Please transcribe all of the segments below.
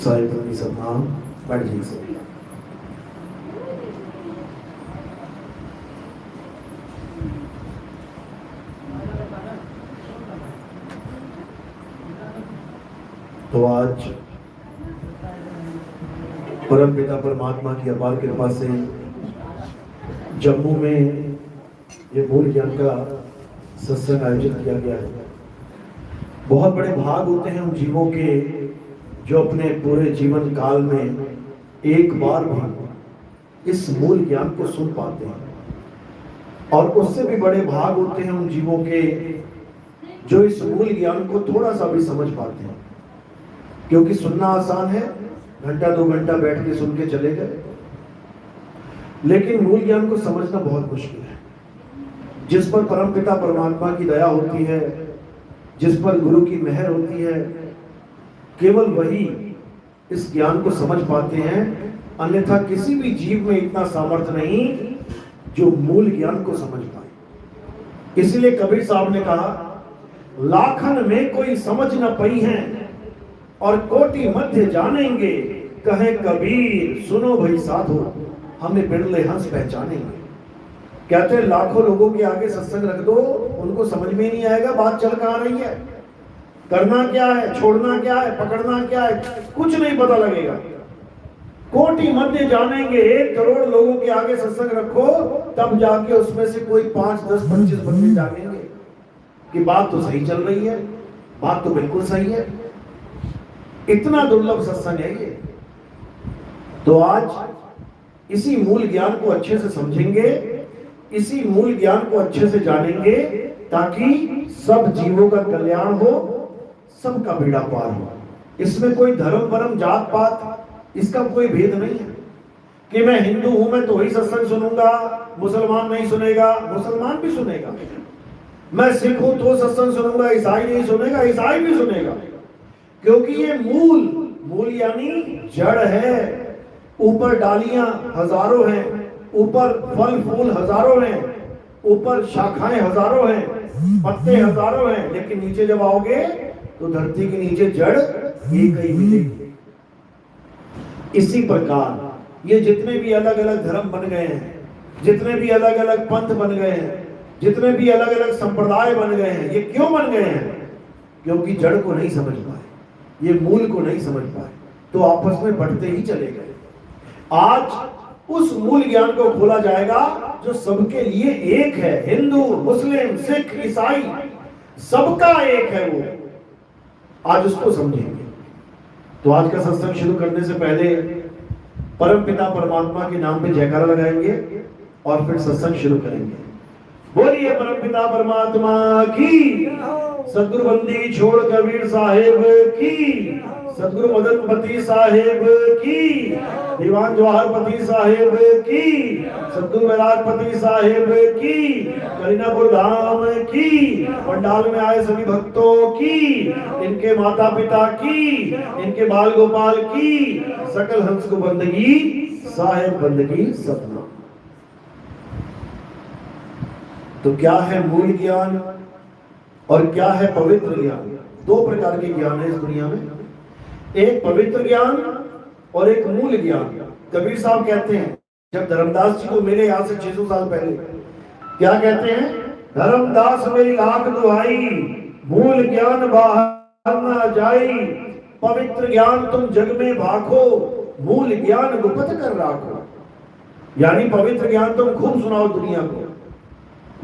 साहिब सतनाम बैठ जाइए। तो आज परम पिता परमात्मा की अपार कृपा से जम्मू में ये मूल ज्ञान का सत्संग आयोजित किया गया है। बहुत बड़े भाग होते हैं उन जीवों के जो अपने पूरे जीवन काल में एक बार भी इस मूल ज्ञान को सुन पाते हैं, और उससे भी बड़े भाग होते हैं उन जीवों के जो इस मूल ज्ञान को थोड़ा सा भी समझ पाते हैं। क्योंकि सुनना आसान है, घंटा 2 घंटा बैठ के सुन के चले गए, लेकिन मूल ज्ञान को समझना बहुत मुश्किल है। जिस पर परमपिता परमात्मा की दया होती है, जिस पर गुरु की मेहर होती है, केवल वही इस ज्ञान को समझ पाते हैं। अन्यथा किसी भी जीव में इतना सामर्थ्य नहीं जो मूल ज्ञान को समझ पाए। इसलिए कबीर साहब ने कहा, लाखन में कोई समझ न पई है और कोटि मध्य जानेंगे, कहे कबीर सुनो भाई साधो, हमें बिरले हंस पहचानेंगे। कहते हैं लाखों लोगों के आगे सत्संग रख दो, उनको समझ में नहीं आएगा बात चल कहां रही है, करना क्या है, छोड़ना क्या है, पकड़ना क्या है, कुछ नहीं पता लगेगा। कोटि मध्य जानेंगे, 1 करोड़ लोगों के आगे सत्संग रखो, तब जाके उसमें से कोई 5, 10, 25 बंदे जानेंगे कि बात तो सही चल रही है, बात तो बिल्कुल सही है। इतना दुर्लभ सत्संग है ये। तो आज इसी मूल ज्ञान को अच्छे से समझेंगे, इसी मूल ज्ञान को अच्छे से जानेंगे, ताकि सब जीवों का कल्याण हो, सबका बेड़ा पार हो। इसमें कोई धर्म परम जात पात इसका कोई भेद नहीं है कि मैं हिंदू हूं, मैं तो वही सत्संग सुनूंगा, मुसलमान नहीं सुनेगा, मुसलमान भी सुनेगा। मैं सिख हूं तो सत्संग सुनूंगा, ईसाई नहीं सुनेगा, ईसाई भी सुनेगा। क्योंकि ये मूल यानी जड़ है। ऊपर डालियां हजारों हैं, ऊपर फल फूल हजारों हैं, ऊपर शाखाएं हजारों हैं, पत्ते हजारों हैं, लेकिन नीचे जब आओगे तो धरती के नीचे जड़ एक ही मिलेगी। इसी प्रकार ये जितने भी अलग अलग धर्म बन गए हैं, जितने भी अलग अलग पंथ बन गए हैं, जितने भी अलग अलग संप्रदाय बन गए हैं, ये क्यों बन गए हैं? क्योंकि जड़ को नहीं समझ पाए, ये मूल को नहीं समझ पाए, तो आपस में बढ़ते ही चले गए। आज उस मूल ज्ञान को खोला जाएगा जो सबके लिए एक है। हिंदू, मुस्लिम, सिख, ईसाई, सबका एक है वो। आज उसको समझेंगे। तो आज का सत्संग शुरू करने से पहले परम पिता परमात्मा के नाम पे जयकारा लगाएंगे और फिर सत्संग शुरू करेंगे। बोलिए परम पिता परमात्मा की, सतगुरु बंदी छोड़ कबीर साहेब की, सतगुरु मदनपति साहेब की, दीवान जवाहरपति साहेब की, सतगुरु वैरागपति साहेब की, करीनापुर धाम की, पंडाल में आए सभी भक्तों की, इनके माता पिता की, इनके बाल गोपाल की, सकल हंस को बंदगी, साहेब बंदगी सतना। तो क्या है मूल ज्ञान और क्या है पवित्र ज्ञान? 2 प्रकार के ज्ञान है इस दुनिया में, एक पवित्र ज्ञान और एक मूल ज्ञान। कबीर साहब कहते हैं, जब धर्मदास जी को मिले आज से 600 साल पहले, क्या कहते हैं? धर्मदास मेरी लाख दुहाई, मूल ज्ञान बाहर न जाई, पवित्र ज्ञान तुम जग में भाखो, मूल ज्ञान गुप्त कर राखो। यानी पवित्र ज्ञान तुम खूब सुनाओ दुनिया को,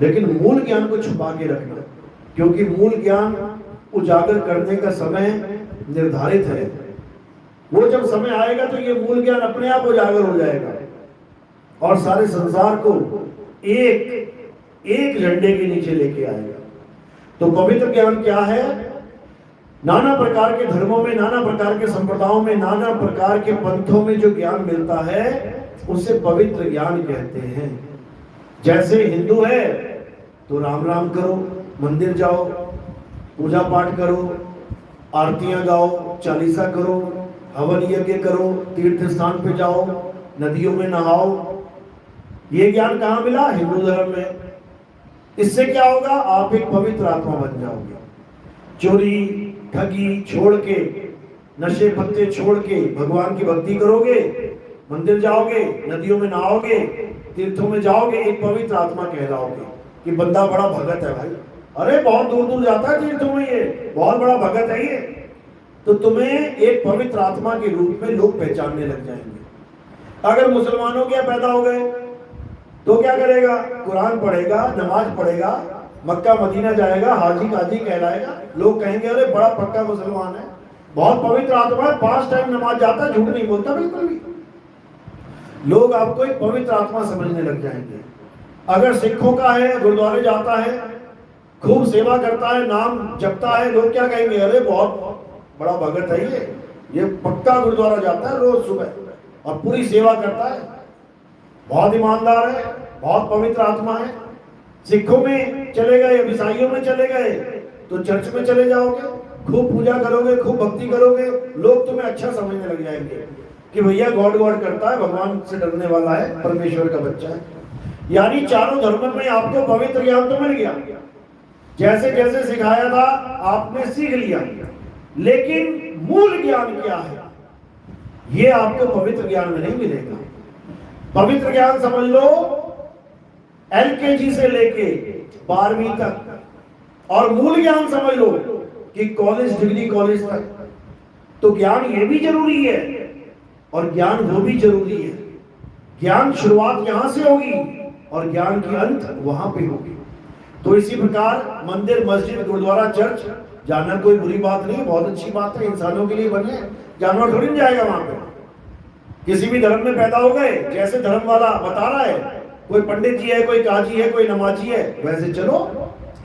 लेकिन मूल ज्ञान को छुपा के रखना, क्योंकि मूल ज्ञान उजागर करने का समय निर्धारित है। वो जब समय आएगा तो ये मूल ज्ञान अपने आप उजागर हो जाएगा और सारे संसार को एक झंडे के नीचे लेके आएगा। तो पवित्र ज्ञान क्या है? नाना प्रकार के धर्मों में, नाना प्रकार के संप्रदायों में, नाना प्रकार के पंथों में जो ज्ञान मिलता है उसे पवित्र ज्ञान कहते हैं। जैसे हिंदू है तो राम राम करो, मंदिर जाओ, पूजा पाठ करो, आरतियां गाओ, चालीसा करो, हवन यज्ञ करो, तीर्थ स्थान पे जाओ, नदियों में नहाओ। ये ज्ञान कहाँ मिला? हिंदू धर्म में। इससे क्या होगा? आप एक पवित्र आत्मा बन जाओगे। चोरी ठगी छोड़ के, नशे पत्ते छोड़ के भगवान की भक्ति करोगे, मंदिर जाओगे, नदियों में नहाओगे, तीर्थों में जाओगे, एक पवित्र आत्मा कहलाओगे कि बंदा बड़ा भगत है भाई। अरे बहुत दूर दूर जाता है तीर्थों में, ये बहुत बड़ा भगत है ये। तो तुम्हें एक पवित्र आत्मा के रूप में लोग पहचानने लग जाएंगे। अगर मुसलमानों के पैदा हो गए तो क्या करेगा? कुरान पढ़ेगा, नमाज पढ़ेगा, मक्का मदीना जाएगा, हाजी काजी कहलाएगा। लोग कहेंगे अरे बड़ा पक्का मुसलमान है, बहुत पवित्र आत्मा है, 5 टाइम नमाज जाता है, झूठ नहीं बोलता बिल्कुल भी। लोग आपको एक पवित्र आत्मा समझने लग जाएंगे। अगर सिखों का है, गुरुद्वारे जाता है, खूब सेवा करता है, नाम जपता है, लोग क्या कहेंगे? अरे बहुत बड़ा भगत है ये पक्का गुरुद्वारा जाता है रोज सुबह और पूरी सेवा करता है, बहुत ईमानदार है, बहुत पवित्र आत्मा है। सिखों में चले गए, ईसाइयों में चले गए तो चर्च में चले जाओगे, खूब पूजा करोगे, खूब भक्ति करोगे, लोग तुम्हें अच्छा समझने लग जाएंगे कि भैया गॉड गॉड करता है, भगवान से डरने वाला है, परमेश्वर का बच्चा है। यानी चारों धर्मों में आपको पवित्र ज्ञान तो मिल गया, जैसे जैसे सिखाया था आपने सीख लिया, लेकिन मूल ज्ञान क्या है ये आपको पवित्र ज्ञान में नहीं मिलेगा। पवित्र ज्ञान समझ लो LKG से लेके 12वीं तक, और मूल ज्ञान समझ लो कि कॉलेज, डिग्री कॉलेज तक। तो ज्ञान ये भी जरूरी है और ज्ञान वो भी जरूरी है। ज्ञान शुरुआत यहां से होगी और ज्ञान की अंत वहां पे होगी। तो इसी प्रकार मंदिर, मस्जिद, गुरुद्वारा, चर्च जाना कोई बुरी बात नहीं, बहुत अच्छी बात है, इंसानों के लिए बने, जानवर थोड़ी नहीं जाएगा वहां पे। किसी भी धर्म में पैदा हो गए, जैसे धर्म वाला बता रहा है, कोई पंडित जी है, कोई काजी है, कोई नमाजी है, वैसे चलो,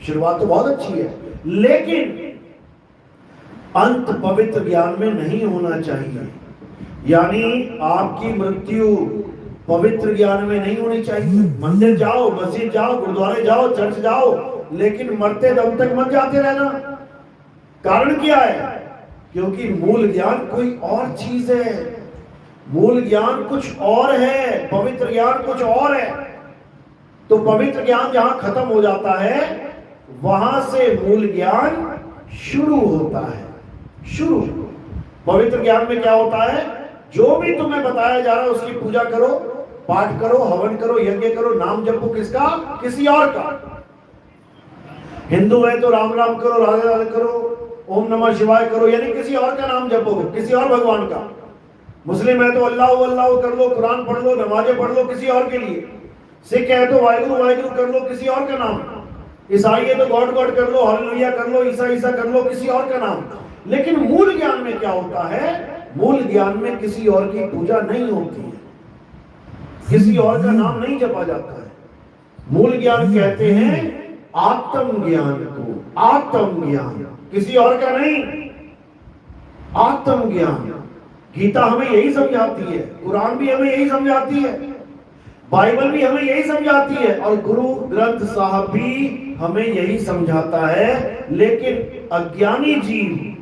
शुरुआत तो बहुत अच्छी है, लेकिन अंत पवित्र ज्ञान में नहीं होना चाहिए। यानी आपकी मृत्यु पवित्र ज्ञान में नहीं होनी चाहिए। मंदिर जाओ, मस्जिद जाओ, गुरुद्वारे जाओ, चर्च जाओ, लेकिन मरते दम तक मत जाते रहना। कारण क्या है? क्योंकि मूल ज्ञान कोई और चीज है, मूल ज्ञान कुछ और है, पवित्र ज्ञान कुछ और है। तो पवित्र ज्ञान जहां खत्म हो जाता है वहां से मूल ज्ञान शुरू होता है। शुरू पवित्र ज्ञान में क्या होता है? जो भी तुम्हें बताया जा रहा है उसकी पूजा करो, पाठ करो, हवन करो, यज्ञ करो, नाम जपो, किसका? किसी और का। हिंदू है तो राम राम करो, राधे राधे करो, ओम नमः शिवाय करो, यानी किसी और का नाम जपो, किसी और भगवान का। मुस्लिम है तो अल्लाह अल्लाह कर लो, कुरान पढ़ लो, नमाजें पढ़ लो किसी और के लिए। सिख है तो वाहिगुरु वाहिगुरु कर लो, किसी और का नाम। ईसाई है तो गॉड गॉड कर लो, हालेलुया कर लो, ईसा ईसा कर लो, किसी और का नाम। लेकिन मूल ज्ञान में क्या होता है? मूल ज्ञान में किसी और की पूजा नहीं होती है, किसी और का नाम नहीं जपा जाता है। मूल ज्ञान कहते हैं आत्म ज्ञान को, आत्म ज्ञान, किसी और का नहीं, आत्म ज्ञान। गीता हमें यही समझाती है, कुरान भी हमें यही समझाती है, बाइबल भी हमें यही समझाती है, और गुरु ग्रंथ साहब भी हमें यही समझाता है। लेकिन अज्ञानी जीव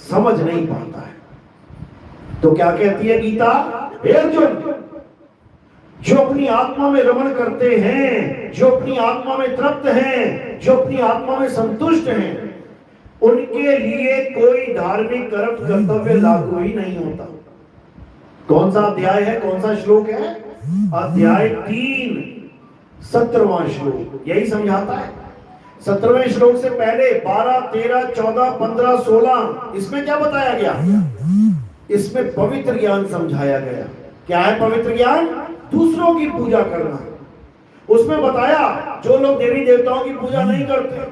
समझ नहीं पाता है। तो क्या कहती है गीता? हे अर्जुन, जो अपनी आत्मा में रमण करते हैं, जो अपनी आत्मा में तृप्त हैं, जो अपनी आत्मा में संतुष्ट हैं, उनके लिए कोई धार्मिक कर्म कर्तव्य लागू ही नहीं होता। कौन सा अध्याय है, कौन सा श्लोक है? अध्याय 3 17वां श्लोक यही समझाता है। 17वें श्लोक से पहले 12, 13, 14, 15, 16 इसमें क्या बताया गया? इसमें पवित्र ज्ञान समझाया गया। क्या है पवित्र ज्ञान? दूसरों की पूजा करना। उसमें बताया जो लोग देवी देवताओं की पूजा नहीं करते,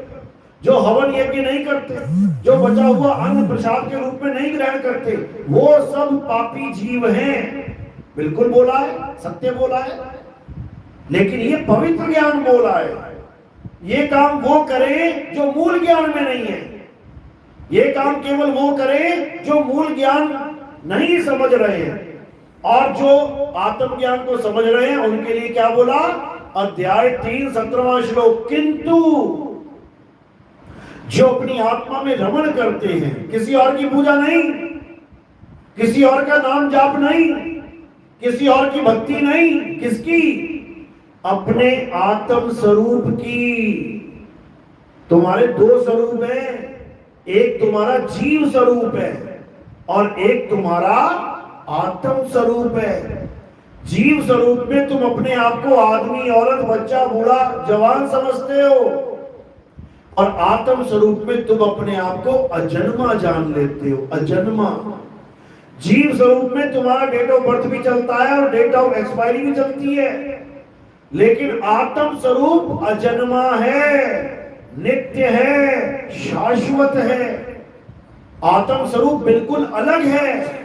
जो हवन यज्ञ नहीं करते, जो बचा हुआ अन्न प्रसाद के रूप में नहीं ग्रहण करते, वो सब पापी जीव हैं। बिल्कुल बोला है, सत्य बोला है। लेकिन ये पवित्र ज्ञान बोला है, ये काम वो करे जो मूल ज्ञान में नहीं है, ये काम केवल वो करे जो मूल ज्ञान नहीं समझ रहे हैं। और जो आत्म ज्ञान को समझ रहे हैं उनके लिए क्या बोला? अध्याय 3 17वां श्लोक, किंतु जो अपनी आत्मा में रमण करते हैं, किसी और की पूजा नहीं, किसी और का नाम जाप नहीं, किसी और की भक्ति नहीं, किसकी? अपने आत्म स्वरूप की। तुम्हारे दो स्वरूप हैं, एक तुम्हारा जीव स्वरूप है और एक तुम्हारा आत्म स्वरूप है। जीव स्वरूप में तुम अपने आप को आदमी, औरत, बच्चा, बूढ़ा, जवान समझते हो और आत्म स्वरूप में तुम अपने आप को अजन्मा जान लेते हो, अजन्मा। जीव स्वरूप में तुम्हारा डेट ऑफ बर्थ भी चलता है और डेट ऑफ एक्सपायरी भी चलती है, लेकिन आत्म स्वरूप अजन्मा है, नित्य है, शाश्वत है। आत्म स्वरूप बिल्कुल अलग है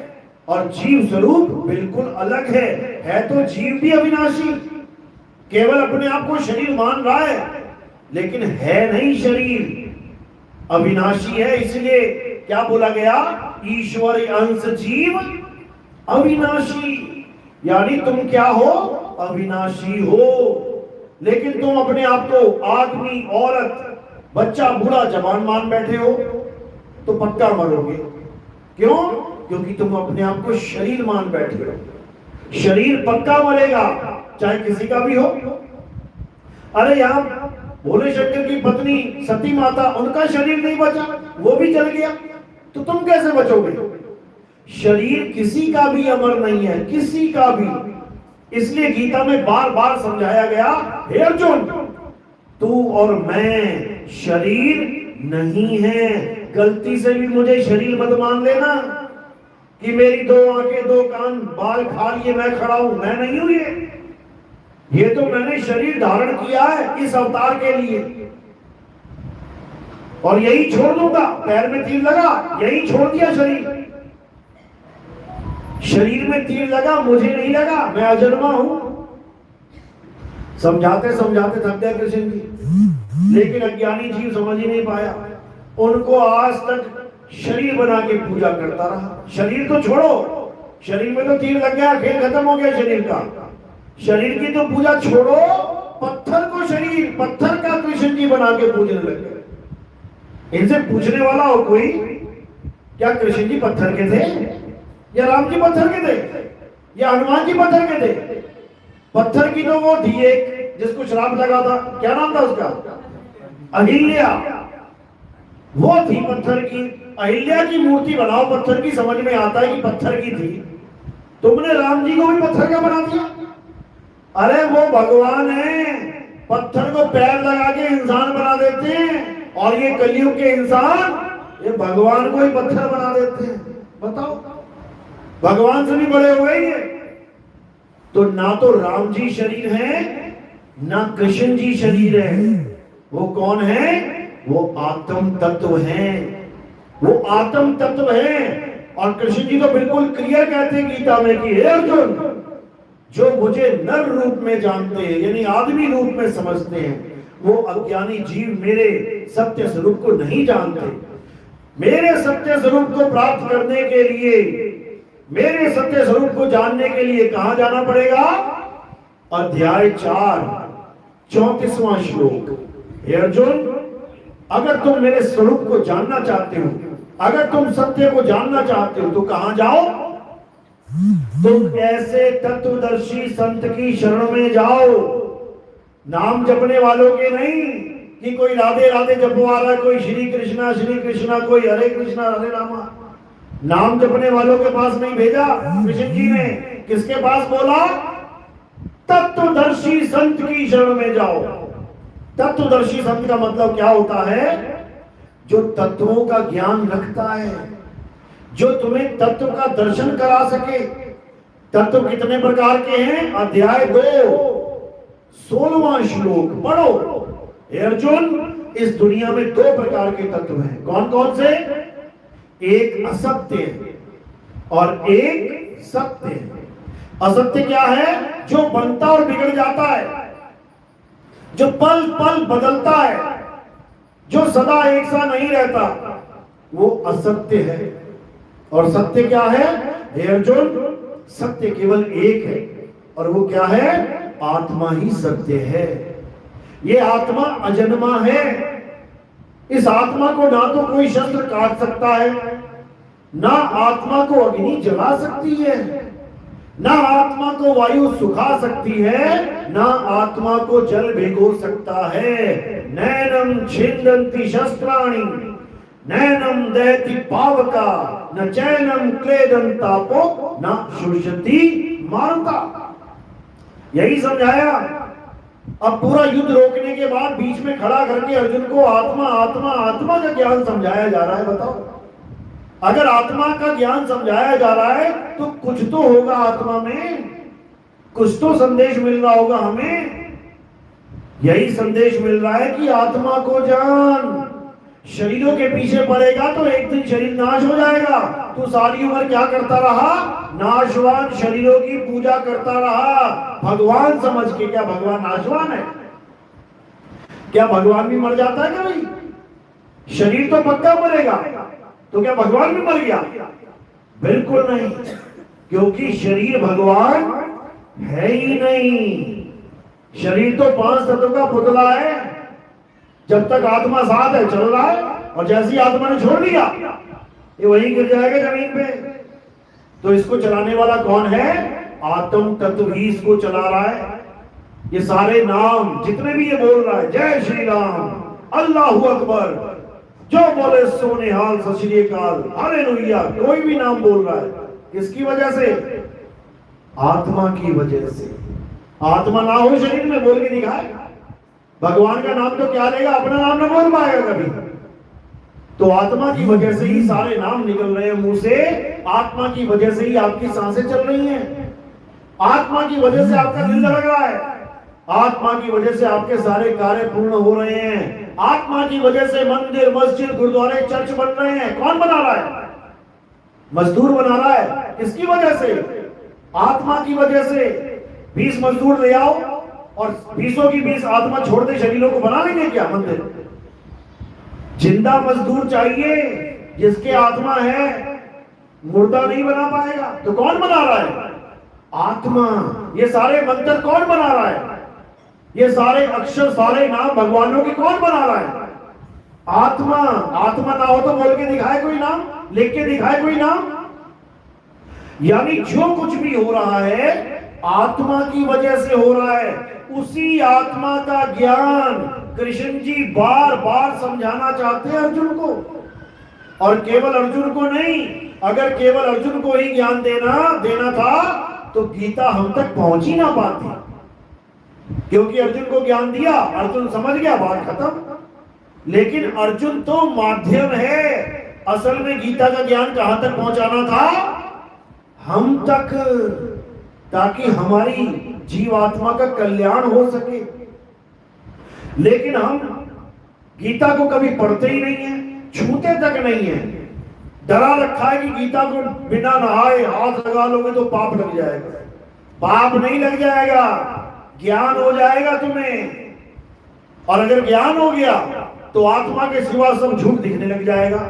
और जीव स्वरूप बिल्कुल अलग है तो जीव भी अविनाशी, केवल अपने आप को शरीर मान रहा है लेकिन है नहीं शरीर, अविनाशी है। इसलिए क्या बोला गया? ईश्वरी अंश जीव अविनाशी, यानी तुम क्या हो? अविनाशी हो। लेकिन तुम अपने आप को आदमी, औरत, बच्चा, बूढ़ा, जवान मान बैठे हो तो पक्का मरोगे। क्यों? क्योंकि तुम अपने आप को शरीर मान बैठे हो। शरीर पक्का मरेगा, चाहे किसी का भी हो। अरे यहां भोले शंकर की पत्नी सती माता, उनका शरीर नहीं बचा, वो भी जल गया, तो तुम कैसे बचोगे? शरीर किसी का भी अमर नहीं है, किसी का भी। इसलिए गीता में बार बार समझाया गया, हे अर्जुन, तू और मैं शरीर नहीं है। गलती से भी मुझे शरीर मत मान लेना कि मेरी दो आंखें, दो कान, बाल, खाल, ये मैं खड़ा हूं, मैं नहीं हूं। ये तो मैंने शरीर धारण किया है इस अवतार के लिए और यही छोड़ दूंगा। पैर में तीर लगा, यही छोड़ दिया शरीर। शरीर में तीर लगा, मुझे नहीं लगा, मैं अजन्मा हूं। समझाते समझाते थक गए कृष्ण जी, लेकिन अज्ञानी जीव समझ ही नहीं पाया। उनको आज तक शरीर बना के पूजा करता रहा। शरीर तो छोड़ो, शरीर में तो तीर लग गया, खेल खत्म हो गया शरीर का। शरीर की तो पूजा छोड़ो, पत्थर को शरीर, पत्थर का कृष्ण जी बना के पूजने लग गए। इनसे पूछने वाला हो कोई, क्या कृष्ण जी पत्थर के थे या राम जी पत्थर के थे या हनुमान जी पत्थर के थे? पत्थर की तो वो थी एक जिसको श्राप लगा था, क्या नाम था उसका? अहिल्या। वो थी पत्थर की। अहिल्या की मूर्ति बनाओ पत्थर की, समझ में आता है कि पत्थर की थी। तुमने राम जी को भी पत्थर का बना दिया। अरे वो भगवान है, पत्थर को पैर लगा के इंसान बना देते हैं और ये कलयुग के इंसान ये भगवान को ही पत्थर बना देते हैं। बताओ, भगवान से भी बड़े हुए ये। तो ना तो राम जी शरीर है ना कृष्ण जी शरीर है। वो कौन है? वो आत्म तत्व है, वो आत्म तत्व है। और कृष्ण जी तो बिल्कुल क्लियर कहते हैं गीता में कि हे अर्जुन, जो मुझे नर रूप में जानते हैं, यानी आदमी रूप में समझते हैं, वो अज्ञानी जीव मेरे सत्य स्वरूप को नहीं जानते। मेरे सत्य स्वरूप को प्राप्त करने के लिए, मेरे सत्य स्वरूप को जानने के लिए कहां जाना पड़ेगा? अध्याय 4 34वां श्लोक। हे अर्जुन, अगर तुम मेरे स्वरूप को जानना चाहते हो, अगर तुम सत्य को जानना चाहते हो तो कहां जाओ? तुम ऐसे तत्वदर्शी संत की शरण में जाओ। नाम जपने वालों के नहीं कि कोई राधे राधे जपवा रहा है, कोई श्री कृष्णा, कोई हरे कृष्णा हरे रामा। नाम जपने वालों के पास नहीं भेजा कृष्ण जी ने। किसके पास बोला? तत्वदर्शी संत की शरण में जाओ। तत्वदर्शी संत का मतलब क्या होता है? जो तत्वों का ज्ञान रखता है, जो तुम्हें तत्व का दर्शन करा सके। तत्व कितने प्रकार के हैं? अध्याय 2 16वां श्लोक पढ़ो। हे अर्जुन, इस दुनिया में 2 प्रकार के तत्व हैं। कौन कौन से? एक असत्य और एक सत्य। असत्य क्या है? जो बनता और बिगड़ जाता है। जो पल पल बदलता है, जो सदा एक सा नहीं रहता, वो असत्य है। और सत्य क्या है हे अर्जुन? सत्य केवल एक है, और वो क्या है? आत्मा ही सत्य है। ये आत्मा अजन्मा है। इस आत्मा को ना तो कोई शस्त्र काट सकता है, ना आत्मा को अग्नि जला सकती है, ना आत्मा को वायु सुखा सकती है, ना आत्मा को जल भिगो सकता है। नैनम छिन्दन्ति शस्त्राणि नैनम दहति पावका न चैनम क्लेदं तापो न शुष्यति मारुता। यही समझाया। अब पूरा युद्ध रोकने के बाद बीच में खड़ा करके अर्जुन को आत्मा आत्मा आत्मा का ज्ञान समझाया जा रहा है। बताओ, अगर आत्मा का ज्ञान समझाया जा रहा है तो कुछ तो होगा आत्मा में, कुछ तो संदेश मिल रहा होगा हमें। यही संदेश मिल रहा है कि आत्मा को जान। शरीरों के पीछे पड़ेगा तो एक दिन शरीर नाश हो जाएगा। तो सारी उम्र क्या करता रहा? नाशवान शरीरों की पूजा करता रहा, भगवान समझ के। क्या भगवान नाशवान है? क्या भगवान भी मर जाता है क्या भाई? शरीर तो पक्का मरेगा, तो क्या भगवान भी मर गया? बिल्कुल नहीं, क्योंकि शरीर भगवान है ही नहीं। शरीर तो 5 तत्व का पुतला है। जब तक आत्मा साथ है चल रहा है, और जैसी आत्मा ने छोड़ दिया ये वहीं गिर जाएगा जमीन पे। तो इसको चलाने वाला कौन है? आत्म तत्व ही इसको चला रहा है। ये सारे नाम जितने भी ये बोल रहा है, जय श्री राम, अल्लाहू अकबर, जो बोले सोने हाल, सत श्री अकाल, हालेलुया, कोई भी नाम बोल रहा है, किसकी वजह से? आत्मा की वजह से। आत्मा ना हो शरीर में, बोल के दिखाए। भगवान का नाम तो क्या लेगा, अपना नाम ना बोल पाएगा कभी। तो आत्मा की वजह से ही सारे नाम निकल रहे हैं मुंह से। आत्मा की वजह से ही आपकी सांसें चल रही हैं। आत्मा की वजह से आपका दिल धड़क रहा है। आत्मा की वजह से आपके सारे कार्य पूर्ण हो रहे हैं। आत्मा की वजह से मंदिर, मस्जिद, गुरुद्वारे, चर्च बन रहे हैं। कौन बना रहा है? मजदूर बना रहा है। किसकी वजह से? आत्मा की वजह से। 20 मजदूर ले आओ और 20 की 20 आत्मा छोड़ दे, शरीरों को बना लेंगे क्या मंदिर? जिंदा मजदूर चाहिए, जिसके आत्मा है, मुर्दा नहीं बना पाएगा। तो कौन बना रहा है? आत्मा। ये सारे मंत्र कौन बना रहा है? ये सारे अक्षर, सारे नाम भगवानों के कौन बना रहा है? आत्मा। आत्मा ना हो तो बोल के दिखाए कोई नाम, लिख के दिखाए कोई नाम। यानी जो कुछ भी हो रहा है आत्मा की वजह से हो रहा है। उसी आत्मा का ज्ञान कृष्ण जी बार बार समझाना चाहते हैं अर्जुन को, और केवल अर्जुन को नहीं। अगर केवल अर्जुन को ही ज्ञान देना था तो गीता हम तक पहुंच ही ना पाती, क्योंकि अर्जुन को ज्ञान दिया, अर्जुन समझ गया, बात खत्म। लेकिन अर्जुन तो माध्यम है। असल में गीता का ज्ञान कहां तक पहुंचाना था? हम तक, ताकि हमारी जीवात्मा का कल्याण हो सके। लेकिन हम गीता को कभी पढ़ते ही नहीं है, छूते तक नहीं है। डरा रखा है कि गीता को बिना नहाए हाथ लगा लोगे तो पाप लग जाएगा। पाप नहीं लग जाएगा, ज्ञान हो जाएगा तुम्हें। और अगर ज्ञान हो गया तो आत्मा के सिवा सब झूठ दिखने लग जाएगा,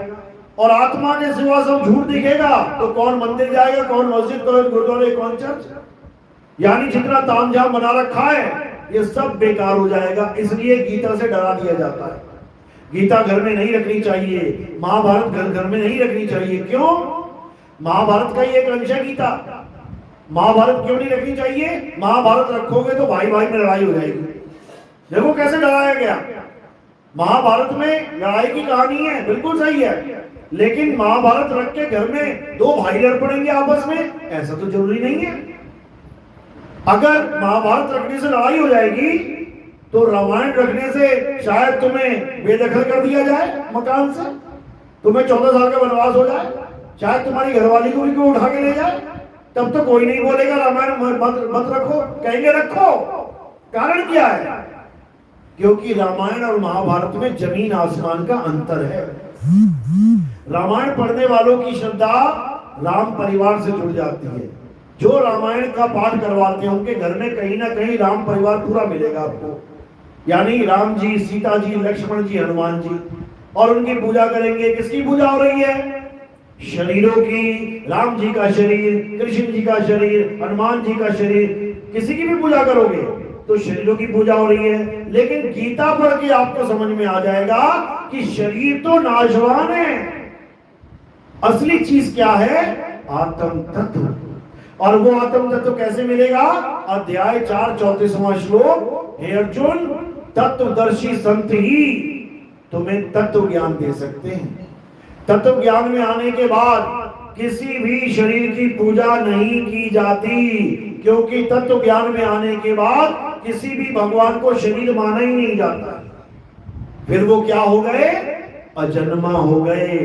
और आत्मा के सिवा सब झूठ दिखेगा तो कौन मंदिर जाएगा, कौन मस्जिद, कौन गुरुद्वारे, कौन चर्च। यानी जितना तामझाम बना रखा है ये सब बेकार हो जाएगा। इसलिए गीता से डरा दिया जाता है। गीता घर में नहीं रखनी चाहिए, महाभारत घर में नहीं रखनी चाहिए। क्यों? महाभारत का ही एक अंश है गीता। महाभारत क्यों नहीं रखनी चाहिए? महाभारत रखोगे तो भाई भाई में लड़ाई हो जाएगी। देखो कैसे डराया गया। महाभारत में लड़ाई की कहानी है, बिल्कुल सही है, लेकिन महाभारत रख के घर में 2 भाई लड़ पड़ेंगे आपस में, ऐसा तो जरूरी नहीं है। अगर महाभारत रखने से लड़ाई हो जाएगी तो रामायण रखने से शायद तुम्हें बेदखल कर दिया जाए मकान से, तुम्हें 14 साल का वनवास हो जाए, शायद तुम्हारी घरवाली को भी कोई उठा के ले जाए। तब तो कोई नहीं बोलेगा रामायण मत रखो, कहेंगे रखो। कारण क्या है? क्योंकि रामायण और महाभारत में जमीन आसमान का अंतर है। रामायण पढ़ने वालों की श्रद्धा राम परिवार से जुड़ जाती है। जो रामायण का पाठ करवाते हैं उनके घर में कहीं ना कहीं राम परिवार पूरा मिलेगा आपको। यानी राम जी, सीता जी, लक्ष्मण जी, हनुमान जी, और उनकी पूजा करेंगे। किसकी पूजा हो रही है? शरीरों की। राम जी का शरीर, कृष्ण जी का शरीर, हनुमान जी का शरीर, किसी की भी पूजा करोगे तो शरीरों की पूजा हो रही है। लेकिन गीता पढ़ के आपको समझ में आ जाएगा कि शरीर तो नाशवान है, असली चीज क्या है? आत्म तत्व। और वो आत्म तत्व कैसे मिलेगा? अध्याय 4 34वां श्लोक, हे अर्जुन, तत्वदर्शी संत ही तुम्हें तत्व ज्ञान दे सकते हैं। तत्व ज्ञान में आने के बाद किसी भी शरीर की पूजा नहीं की जाती, क्योंकि तत्व ज्ञान में आने के बाद किसी भी भगवान को शरीर माना ही नहीं जाता। फिर वो क्या हो गए? अजन्मा हो गए।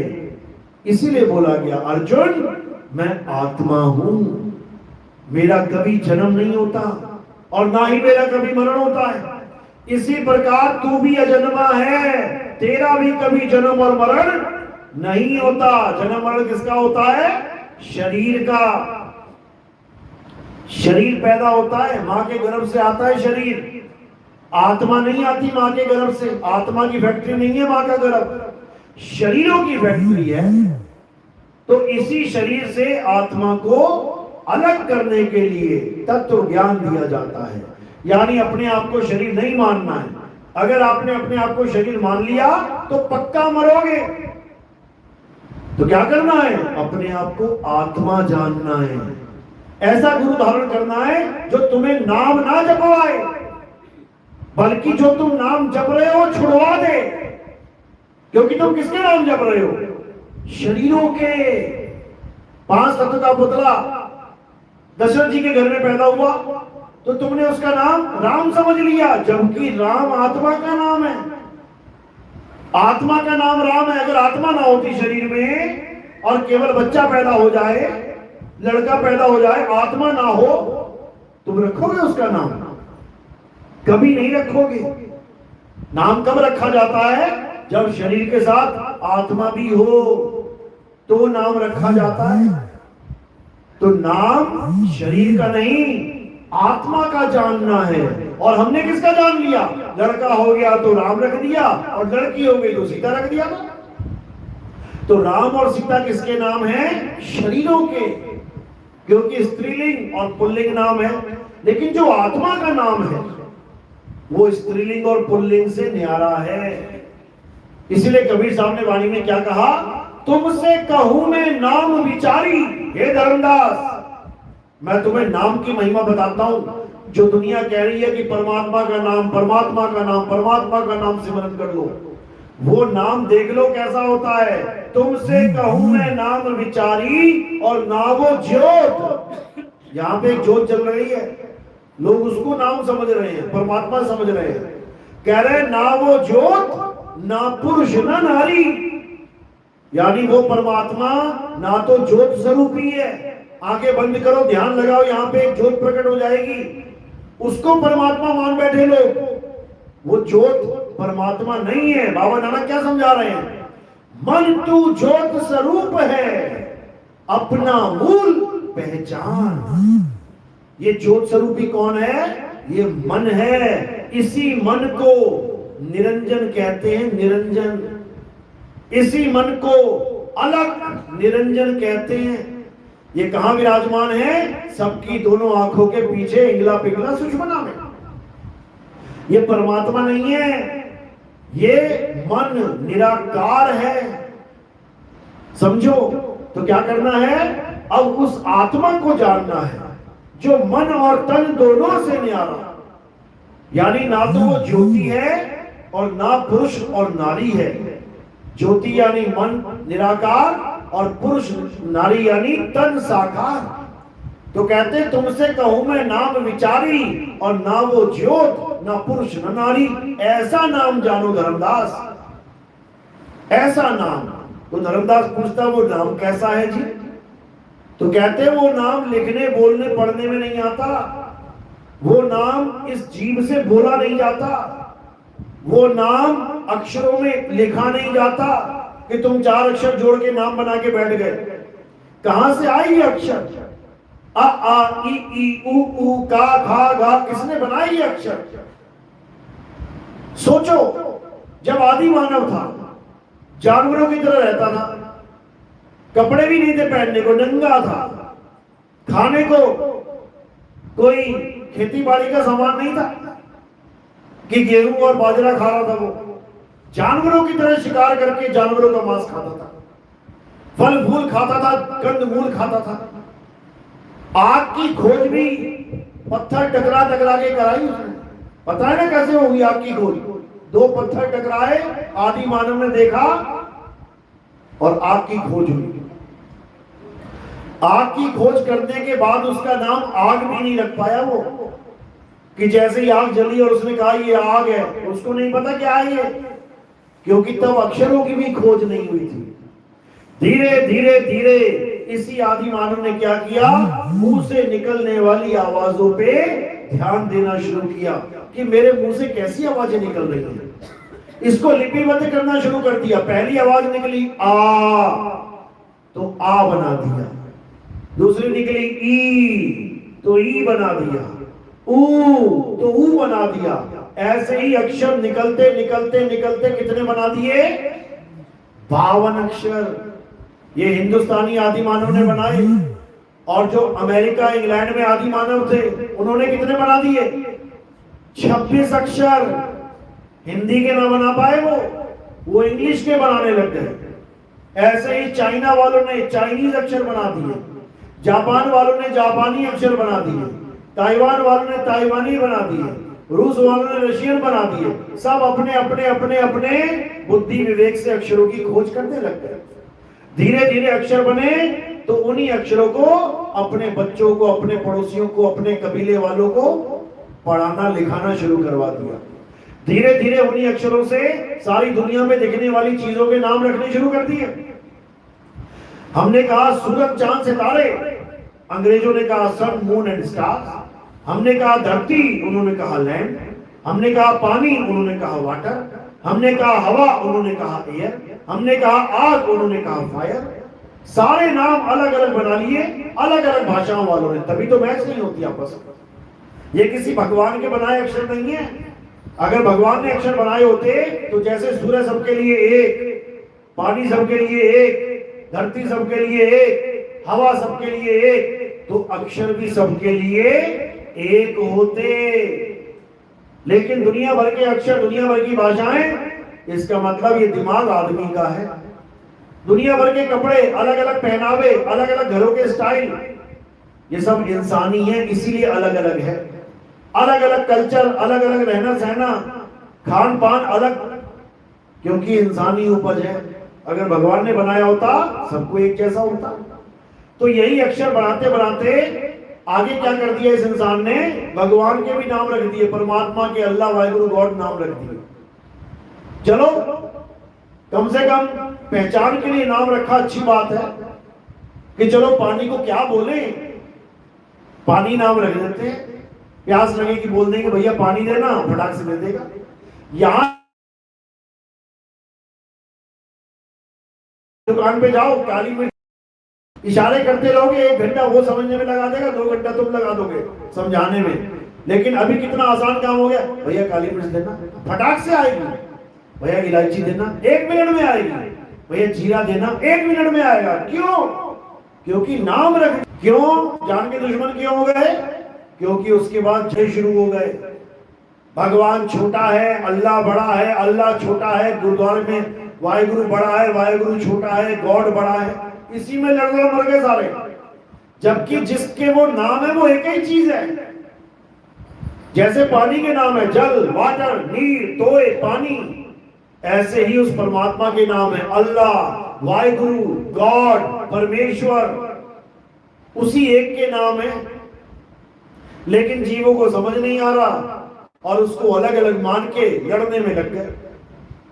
इसीलिए बोला गया, अर्जुन मैं आत्मा हूं, मेरा कभी जन्म नहीं होता और ना ही मेरा कभी मरण होता है। इसी प्रकार तू भी अजन्मा है, तेरा भी कभी जन्म और मरण नहीं होता। जन्म मरण किसका होता है? शरीर का। शरीर पैदा होता है, मां के गर्भ से आता है शरीर। आत्मा नहीं आती मां के गर्भ से। आत्मा की फैक्ट्री नहीं है मां का गर्भ, शरीरों की फैक्ट्री है। तो इसी शरीर से आत्मा को अलग करने के लिए तत्व ज्ञान दिया जाता है। यानी अपने आप को शरीर नहीं मानना है। अगर आपने अपने आप को शरीर मान लिया तो पक्का मरोगे। तो क्या करना है? अपने आप को आत्मा जानना है। ऐसा गुरु धारण करना है जो तुम्हें नाम ना जपवाए, बल्कि जो तुम नाम जप रहे हो छुड़वा दे। क्योंकि तुम किसके नाम जप रहे हो? शरीरों के। 5 तत्व का पुतला दशरथ जी के घर में पैदा हुआ तो तुमने उसका नाम राम समझ लिया, जबकि राम आत्मा का नाम है। आत्मा का नाम राम है। अगर आत्मा ना होती शरीर में और केवल बच्चा पैदा हो जाए, लड़का पैदा हो जाए, आत्मा ना हो, तुम रखोगे उसका नाम? कभी नहीं रखोगे। नाम कब रखा जाता है? जब शरीर के साथ आत्मा भी हो तो नाम रखा जाता है। तो नाम शरीर का नहीं, आत्मा का जानना है। और हमने किसका जान लिया? लड़का हो गया तो राम रख दिया, और लड़की हो गई तो सीता रख दिया। तो राम और सीता किसके नाम हैं? शरीरों के। क्योंकि स्त्रीलिंग और पुल्लिंग नाम है। लेकिन जो आत्मा का नाम है वो स्त्रीलिंग और पुल्लिंग से न्यारा है। इसलिए कबीर साहब ने वाणी में क्या कहा? तुमसे कहूं मैं नाम विचारी, हे धर्मदास, मैं तुम्हें नाम की महिमा बताता हूं। जो दुनिया कह रही है कि परमात्मा का नाम, परमात्मा का नाम, परमात्मा का नाम सिमरन कर लो, वो नाम देख लो कैसा होता है। तुमसे कहूं मैं नाम विचारी और ना वो ज्योत। यहां पे एक ज्योत जल रही है, लोग उसको नाम समझ रहे हैं, परमात्मा समझ रहे हैं। कह रहे ना वो ज्योत, ना पुरुष ना नारी। यानी वो परमात्मा ना तो ज्योत स्वरूपी है। आंखें बंद करो, ध्यान लगाओ, यहां पे एक ज्योत प्रकट हो जाएगी, उसको परमात्मा मान बैठे लोग। वो ज्योत परमात्मा नहीं है। बाबा नानक क्या समझा रहे हैं? मन तू ज्योत स्वरूप है, अपना मूल पहचान। ये ज्योत स्वरूपी कौन है? ये मन है। इसी मन को निरंजन कहते हैं, निरंजन। इसी मन को अलग निरंजन कहते हैं। ये कहां विराजमान है? सबकी दोनों आंखों के पीछे इंगला पिंगला सुषमना में। ये परमात्मा नहीं है, ये मन निराकार है। समझो। तो क्या करना है? अब उस आत्मा को जानना है जो मन और तन दोनों से न्यारा। यानी ना तो वो ज्योति है और ना पुरुष और नारी है। ज्योति यानी मन निराकार और पुरुष नारी यानी तन साकार। तो कहते तुमसे कहूं मैं नाम विचारी और ना वो ज्योत ना पुरुष ना नारी। ऐसा नाम जानो धर्मदास, ऐसा नाम। तो धर्मदास पूछता वो नाम कैसा है जी? तो कहते वो नाम लिखने बोलने पढ़ने में नहीं आता, वो नाम इस जीभ से बोला नहीं जाता, वो नाम अक्षरों में लिखा नहीं जाता कि तुम 4 अक्षर जोड़ के नाम बना के बैठ गए। कहां से आए ये अक्षर? अ आ इ ई उ ऊ का खा गा, किसने बनाए ये अक्षर? सोचो, जब आदि मानव था, जानवरों की तरह रहता था, कपड़े भी नहीं थे पहनने को, नंगा था, खाने को कोई खेती बाड़ी का सामान नहीं था कि गेहूं और बाजरा खा रहा था। वो जानवरों की तरह शिकार करके जानवरों का मांस खाता था, फल फूल खाता था, कंद मूल खाता था। आग की खोज भी पत्थर टकरा टकरा के कराई उसने। पता है ना कैसे होगी आग की खोज? दो पत्थर टकराए, आदि मानव ने देखा और आग की खोज हुई। आग की खोज करने के बाद उसका नाम आग भी नहीं रख पाया वो, कि जैसे ही आग जली और उसने कहा ये आग है, उसको नहीं पता क्या है ये, क्योंकि तब अक्षरों की भी खोज नहीं हुई थी। धीरे धीरे धीरे इसी आदि मानव ने क्या किया, मुंह से निकलने वाली आवाजों पे ध्यान देना शुरू किया कि मेरे मुंह से कैसी आवाजें निकल रही हैं। इसको लिपिबद्ध करना शुरू कर दिया। पहली आवाज निकली आ, तो आ बना दिया। दूसरी निकली ई, तो ई बना दिया। ऊ, तो ऊ बना दिया। ऐसे ही अक्षर निकलते निकलते निकलते कितने बना दिए? 52 अक्षर। ये हिंदुस्तानी आदि मानव ने बनाए, और जो अमेरिका इंग्लैंड में आदि मानव थे उन्होंने कितने बना दिए? 26 अक्षर। हिंदी के ना बना पाए वो इंग्लिश के बनाने लग गए। ऐसे ही चाइना वालों ने चाइनीज अक्षर बना दिए, जापान वालों ने जापानी अक्षर बना दिए, ताइवान वालों ने ताइवानी बना दिए, रूस वालों ने रशियन बना दिए। सब अपने अपने अपने अपने बुद्धि विवेक से अक्षरों की खोज करने लग गए। धीरे धीरे अक्षर बने तो उन्हीं अक्षरों को अपने बच्चों को, अपने पड़ोसियों को, अपने कबीले वालों को पढ़ाना लिखाना शुरू करवा दिया। धीरे धीरे उन्हीं अक्षरों से सारी दुनिया में दिखने वाली चीजों के नाम रखने शुरू कर दिए। हमने कहा सूरज चांद सितारे, अंग्रेजों ने कहा सन मून एंड स्टार्स। हमने कहा धरती, उन्होंने कहा लैंड। हमने कहा पानी, उन्होंने कहा वाटर। हमने कहा हवा, उन्होंने कहा एयर। हमने कहा आग, उन्होंने कहा फायर। सारे नाम अलग अलग बना लिए अलग अलग भाषाओं वालों ने। तभी तो मैच नहीं होती आपस में। ये किसी भगवान के बनाए अक्षर नहीं है। अगर भगवान ने अक्षर बनाए होते तो जैसे सूर्य सबके लिए एक, पानी सबके लिए एक, धरती सबके लिए एक, हवा सबके लिए एक, तो अक्षर भी सबके लिए एक होते। लेकिन दुनिया भर के अक्षर, दुनिया भर की भाषाएं, इसका मतलब ये दिमाग आदमी का है। दुनिया भर के कपड़े, अलग अलग पहनावे, अलग अलग घरों के स्टाइल, ये सब इंसानी है, इसीलिए अलग अलग है। अलग अलग कल्चर, अलग अलग रहना सहना, खान पान अलग, क्योंकि इंसानी उपज है। अगर भगवान ने बनाया होता सबको एक जैसा होता। तो यही अक्षर बनाते बनाते आगे क्या कर दिया इस इंसान ने? भगवान के भी नाम रख दिए, परमात्मा के, अल्लाह वाहिगुरु गॉड नाम रख दिए। चलो कम से कम पहचान के लिए नाम रखा, अच्छी बात है कि चलो पानी को क्या बोले, पानी नाम रख देते हैं। प्यास लगे कि बोल देंगे भैया पानी देना, फटाक से दे देगा। यहां दुकान पे जाओ, काली मिर्च इशारे करते रहोगे, 1 घंटा वो समझने में लगा देगा, 2 घंटा तुम लगा दोगे समझाने में। लेकिन अभी कितना आसान काम हो गया, भैया काली मिर्च देना, फटाक से आएगी। भैया इलायची देना, 1 मिनट में आएगी। भैया जीरा देना, 1 मिनट में आएगा। क्यों? क्योंकि नाम रख। क्यों? जान के दुश्मन क्यों हो गए? क्योंकि उसके बाद जय शुरू हो गए। भगवान छोटा है, अल्लाह बड़ा है, अल्लाह छोटा है। गुरुद्वारे में वाहिगुरु बड़ा है, वाहिगुरु छोटा है, गॉड बड़ा है। इसी में लड़ मर गए सारे। जबकि जिसके वो नाम है वो एक ही चीज है। जैसे पानी के नाम है जल, वाटर, नीर, तोय, पानी, ऐसे ही उस परमात्मा के नाम है अल्लाह, वाहिगुरु, गॉड, परमेश्वर। उसी एक के नाम है। लेकिन जीवों को समझ नहीं आ रहा और उसको अलग अलग मान के लड़ने में लग गए,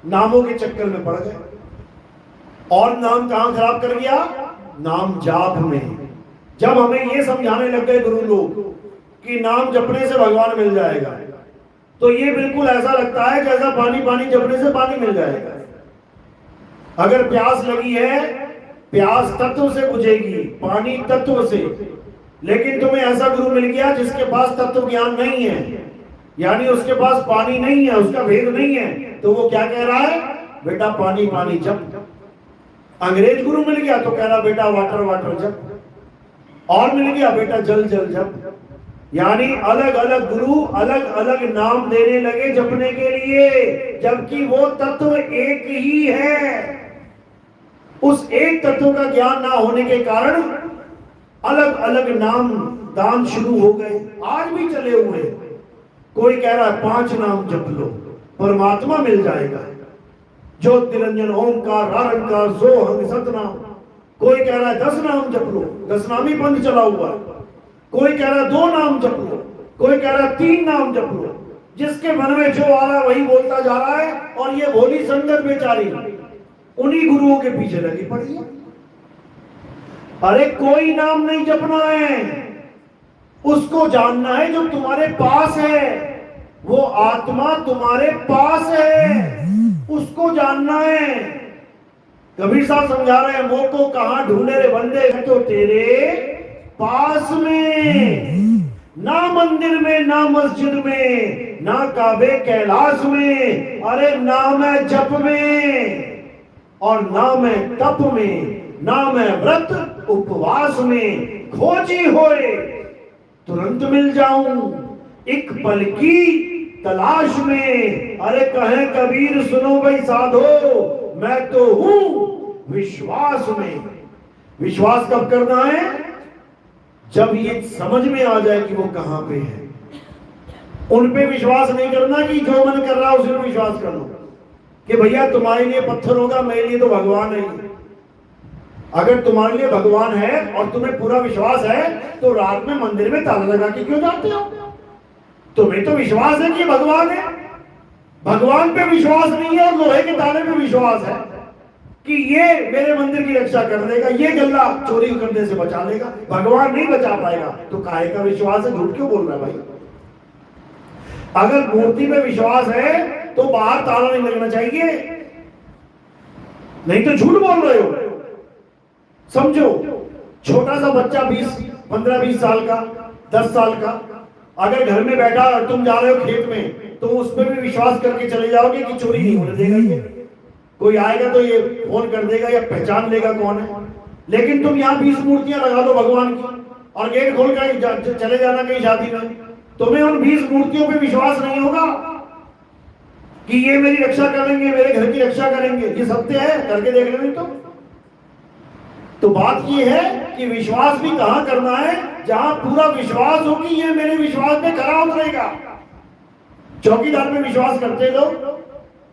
नामों के चक्कर में पड़ गए। और नाम कहां खराब कर गया? नाम जाप में। जब हमें ये समझाने लग गए गुरु लोग कि नाम जपने से भगवान मिल जाएगा, तो ये बिल्कुल ऐसा लगता है जैसा पानी पानी जपने से पानी मिल जाएगा। अगर प्यास लगी है, प्यास तत्व से बुझेगी, पानी तत्व से। लेकिन तुम्हें ऐसा गुरु मिल गया जिसके पास तत्व ज्ञान नहीं है, यानी उसके पास पानी नहीं है, उसका भेद नहीं है, तो वो क्या कह रहा है, बेटा पानी पानी जप। अंग्रेज गुरु मिल गया तो कह रहा बेटा वाटर वाटर जप, और मिल गया बेटा जल जल जप। यानी अलग अलग गुरु अलग अलग नाम देने लगे जपने के लिए, जबकि वो तत्व एक ही है। उस एक तत्व का ज्ञान ना होने के कारण अलग अलग नाम दान शुरू हो गए, आज भी चले हुए। कोई कह रहा है 5 नाम जप लो परमात्मा मिल जाएगा, ज्योत निरंजन ओंकार रारंकार सोहंग सतनाम। कोई कह रहा है 10 नाम जप लो, 10 नामी पंथ चला हुआ। कोई कह रहा है 2 नाम जप लो, कोई कह रहा है 3 नाम जप लो। जिसके मन में जो आ रहा है वही बोलता जा रहा है, और ये भोली संगत बेचारी उन्हीं गुरुओं के पीछे लगी पड़ी है। अरे कोई नाम नहीं जपना है, उसको जानना है जो तुम्हारे पास है, वो आत्मा तुम्हारे पास है, उसको जानना है। कबीर साहब समझा रहे हैं, मोह को कहां ढूंढे रे बंदे, तो तेरे पास में, ना मंदिर में ना मस्जिद में ना काबे कैलाश में, अरे नाम है जप में, और नाम है तप में, नाम है व्रत उपवास में। खोजी होए तुरंत मिल जाऊं, एक पल की तलाश में। अरे कहे कबीर सुनो भाई साधो, मैं तो हूं विश्वास में। विश्वास कब करना है, जब ये समझ में आ जाए कि वो कहां पे है। उन पे विश्वास नहीं करना कि जो मन कर रहा है उसी में विश्वास कर लो, कि भैया तुम्हारे लिए पत्थर होगा, मेरे लिए तो भगवान है। अगर तुम्हारे लिए भगवान है और तुम्हें पूरा विश्वास है, तो रात में मंदिर में ताला लगा के क्यों जाते हो? तुम्हें तो विश्वास है कि भगवान है, भगवान पे विश्वास नहीं है, और लोहे के ताले पे विश्वास है कि ये मेरे मंदिर की रक्षा कर देगा, ये गल्ला चोरी करने से बचा लेगा। भगवान नहीं बचा पाएगा, तो काहे का विश्वास है? झूठ क्यों बोल रहा है भाई? अगर मूर्ति पे विश्वास है तो बाहर ताला नहीं लगना चाहिए, नहीं तो झूठ बोल रहे हो। समझो, छोटा सा बच्चा 15-20 साल का, 10 साल का, अगर घर में बैठा और तुम जा रहे हो खेत में, तो उस पर भी विश्वास करके चले जाओगे कि चोरी नहीं होने देगा, ये कोई आएगा तो ये फोन कर देगा या पहचान लेगा कौन है। लेकिन तुम यहाँ 20 मूर्तियां लगा दो भगवान की, और गेट खोल कर चले जाना कहीं शादी में, तुम्हें उन 20 मूर्तियों पे विश्वास नहीं होगा कि ये मेरी रक्षा करेंगे, मेरे घर की रक्षा करेंगे। ये सत्य है, करके देख लेंगे। तो बात ये है कि विश्वास भी कहां करना है, जहां पूरा विश्वास हो कि ये मेरे विश्वास पे खरा उतरेगा। चौकीदार पे विश्वास करते लोग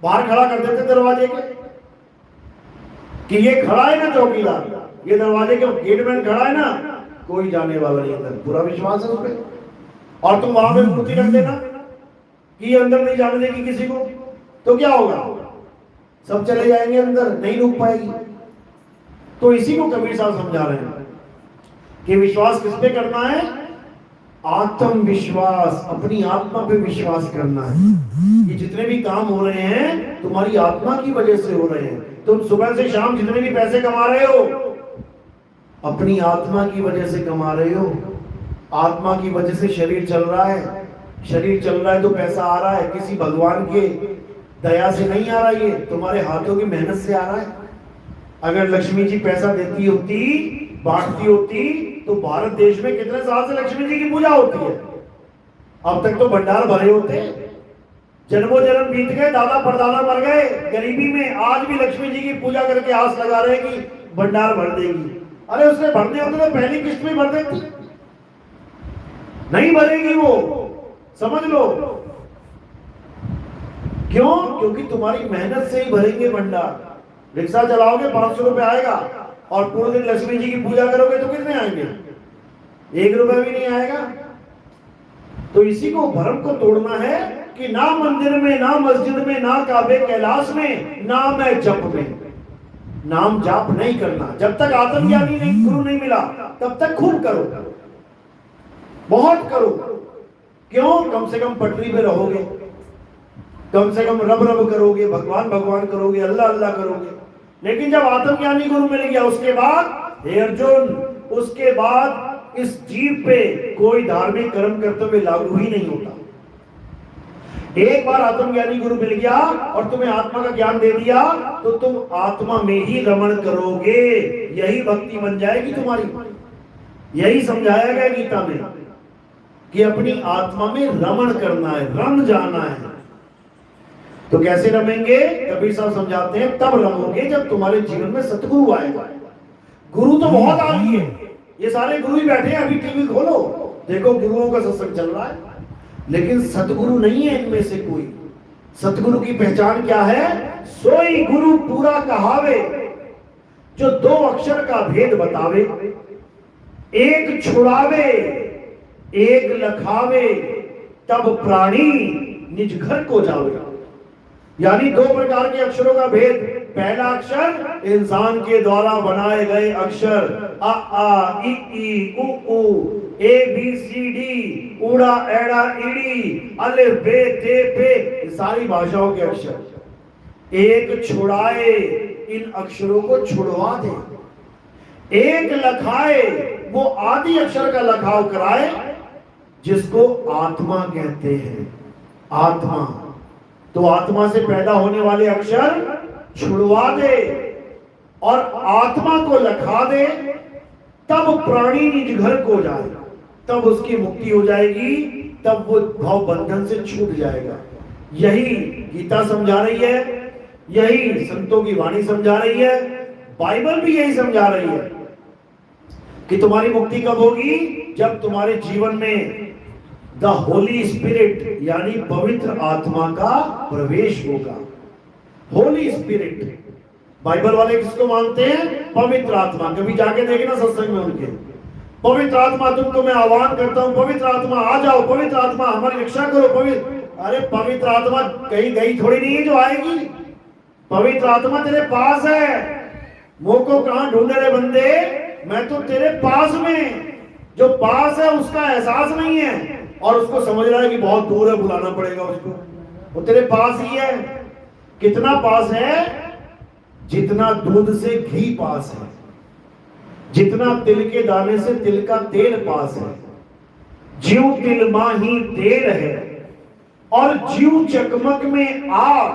बाहर खड़ा कर देते दरवाजे के, कि ये खड़ा है ना चौकीदार, ये दरवाजे के गेटमैन खड़ा है ना, कोई जाने वाला नहीं अंदर, पूरा विश्वास है उस पर। और तुम वहां पे मूर्ति रख देना कि ये अंदर नहीं जाने देगी किसी को, तो क्या होगा? सब चले जाएंगे अंदर, नहीं रुक पाएगी। तो इसी को कबीर साहब समझा रहे हैं कि विश्वास किस पे करना है? आत्मविश्वास, अपनी आत्मा पे विश्वास करना है। ये जितने भी काम हो रहे हैं तुम्हारी आत्मा की वजह से हो रहे हैं। तुम सुबह से शाम जितने भी पैसे कमा रहे हो, अपनी आत्मा की वजह से कमा रहे हो। आत्मा की वजह से शरीर चल रहा है, शरीर चल रहा है तो पैसा आ रहा है, किसी भगवान के दया से नहीं आ रहा, ये तुम्हारे हाथों की मेहनत से आ रहा है। अगर लक्ष्मी जी पैसा देती होती, बांटती होती, तो भारत देश में कितने साल से लक्ष्मी जी की पूजा होती है? अब तक तो भंडार भरे होते, जन्मों जन्म बीत गए, दादा परदादा मर गए गरीबी में, आज भी लक्ष्मी जी की पूजा करके आस लगा रहे कि भंडार भर देगी। अरे उसने भरने होते तो पहली किस्त में भर देती, नहीं भरेगी वो, समझ लो। क्यों? क्योंकि तुम्हारी मेहनत से ही भरेंगे भंडार। रिक्शा चलाओगे 500 रुपए आएगा, और पूरे दिन लक्ष्मी जी की पूजा करोगे तो कितने आएंगे? 1 रुपए भी नहीं आएगा। तो इसी को, भ्रम को तोड़ना है कि ना मंदिर में ना मस्जिद में ना काबे कैलाश में, नाम है जप में। नाम जाप नहीं करना, जब तक आत्मज्ञानी नहीं, गुरु नहीं मिला, तब तक खूब करो, बहुत करो। क्यों? कम से कम पटरी पे रहोगे, कम से कम रब रब करोगे, भगवान भगवान करोगे, अल्लाह अल्लाह करोगे। लेकिन जब आत्मज्ञानी गुरु मिल गया, उसके बाद हे अर्जुन, उसके बाद इस जीव पे कोई धार्मिक कर्म करते हुए लागू ही नहीं होता। एक बार आत्मज्ञानी गुरु मिल गया और तुम्हें आत्मा का ज्ञान दे दिया तो तुम आत्मा में ही रमण करोगे, यही भक्ति बन जाएगी तुम्हारी। यही समझाया गया गीता में कि अपनी आत्मा में रमण करना है, रम जाना है। तो कैसे रमेंगे? कबीर साहब समझाते हैं, तब रमोगे जब तुम्हारे जीवन में सतगुरु आएगा। गुरु तो बहुत आ गई है, ये सारे गुरु ही बैठे हैं, अभी टीवी खोलो देखो गुरुओं का सत्संग चल रहा है, लेकिन सतगुरु नहीं है इनमें से कोई। सतगुरु की पहचान क्या है? सोई गुरु पूरा कहावे, जो दो अक्षर का भेद बतावे, एक छुड़ावे एक लखावे, तब प्राणी निज घर को जावे। यानी दो प्रकार के अक्षरों का भेद। पहला अक्षर इंसान के द्वारा बनाए गए अक्षर, अ आ इ ई उ ऊ, ए बी सी डी, उड़ा एड़ा इड़ी, अलिफ बे ते पे, सारी भाषाओं के अक्षर। एक छुड़ाए, इन अक्षरों को छुड़वा दे। एक लखाए, वो आदि अक्षर का लखाव कराए, जिसको आत्मा कहते हैं। आत्मा तो आत्मा से पैदा होने वाले अक्षर छुड़वा दे और आत्मा को लखा दे, तब प्राणी निज घर को जाए, तब उसकी मुक्ति हो जाएगी, तब वो भाव बंधन से छूट जाएगा। यही गीता समझा रही है, यही संतों की वाणी समझा रही है, बाइबल भी यही समझा रही है कि तुम्हारी मुक्ति कब होगी? जब तुम्हारे जीवन में द होली स्पिरिट यानी पवित्र आत्मा का प्रवेश होगा। होली स्पिरिट, बाइबल वाले किसको मानते हैं? पवित्र आत्मा। कभी जाके देखना सत्संग में उनके, पवित्र आत्मा तुमको मैं आह्वान करता हूं, पवित्र आत्मा आ जाओ, पवित्र आत्मा हमारी रक्षा करो। पवित्र, अरे पवित्र आत्मा कहीं गई थोड़ी नहीं है जो आएगी। पवित्र आत्मा तेरे पास है। मुंह को कहां ढूंढे रे बंदे, मैं तो तेरे पास में। जो पास है उसका एहसास नहीं है और उसको समझ रहा है कि बहुत दूर है, बुलाना पड़ेगा उसको। वो तेरे पास ही है। कितना पास है? जितना दूध से घी पास है, जितना तिल के दाने से तिल का तेल पास है। ज्यों तिल माही तेल है और ज्यों चकमक में आग,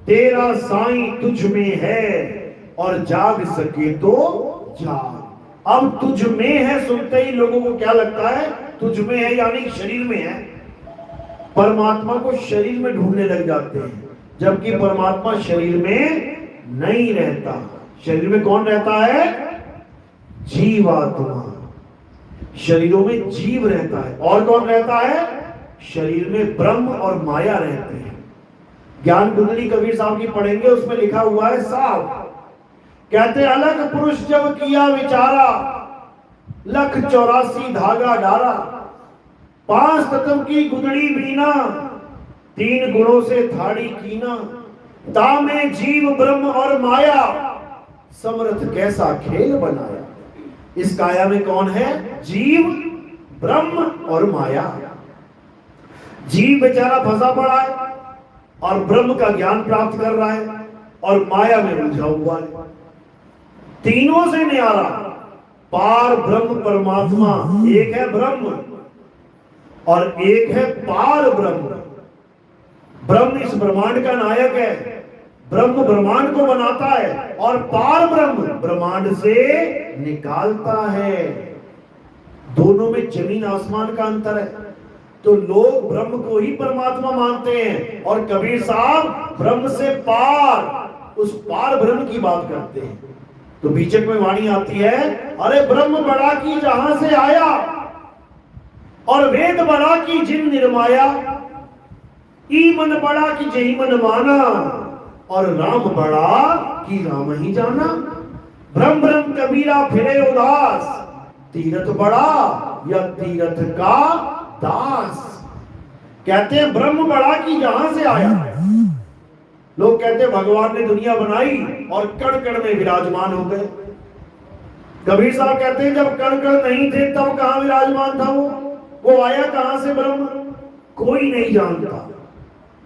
तेरा साईं तुझ में है और जाग सके तो जाग। अब तुझ में है सुनते ही लोगों को क्या लगता है? तुझ में है यानी शरीर में है। परमात्मा को शरीर में ढूंढने लग जाते हैं, जबकि परमात्मा शरीर में नहीं रहता। शरीर में कौन रहता है? जीवात्मा। शरीरों में जीव रहता है। और कौन रहता है? शरीर में ब्रह्म और माया रहते हैं। ज्ञान कुंडली कबीर साहब की पढ़ेंगे, उसमें लिखा हुआ है साफ, कहते अलग पुरुष जब किया विचारा, लख 84 धागा डारा, 5 तत्व की गुदड़ी बीना, 3 गुणों से थाड़ी कीना, तामे जीव ब्रह्म और माया, समर्थ कैसा खेल बनाया। इस काया में कौन है? जीव, ब्रह्म और माया। जीव बेचारा फंसा पड़ा है और ब्रह्म का ज्ञान प्राप्त कर रहा है और माया में उलझा हुआ है। तीनों से न्यारा पार ब्रह्म परमात्मा। एक है ब्रह्म और एक है पार ब्रह्म। ब्रह्म इस ब्रह्मांड का नायक है, ब्रह्म ब्रह्मांड को बनाता है और पार ब्रह्म ब्रह्मांड से निकालता है। दोनों में जमीन आसमान का अंतर है। तो लोग ब्रह्म को ही परमात्मा मानते हैं और कबीर साहब ब्रह्म से पार, उस पार ब्रह्म की बात करते हैं। तो बीचक में वाणी आती है, अरे ब्रह्म बड़ा की जहां से आया और वेद बड़ा की जिन निर्माया, ई मन बड़ा की जही मन माना और राम बड़ा की राम ही जाना। ब्रह्म ब्रह्म कबीरा फिरे उदास, तीरथ बड़ा या तीरथ का दास। कहते हैं ब्रह्म बड़ा की जहां से आया। लोग कहते हैं भगवान ने दुनिया बनाई और कण कण में विराजमान हो गए। कबीर साहब कहते हैं जब कण कण नहीं थे तब कहां विराजमान था वो आया कहां से ब्रह्म? कोई नहीं जानता।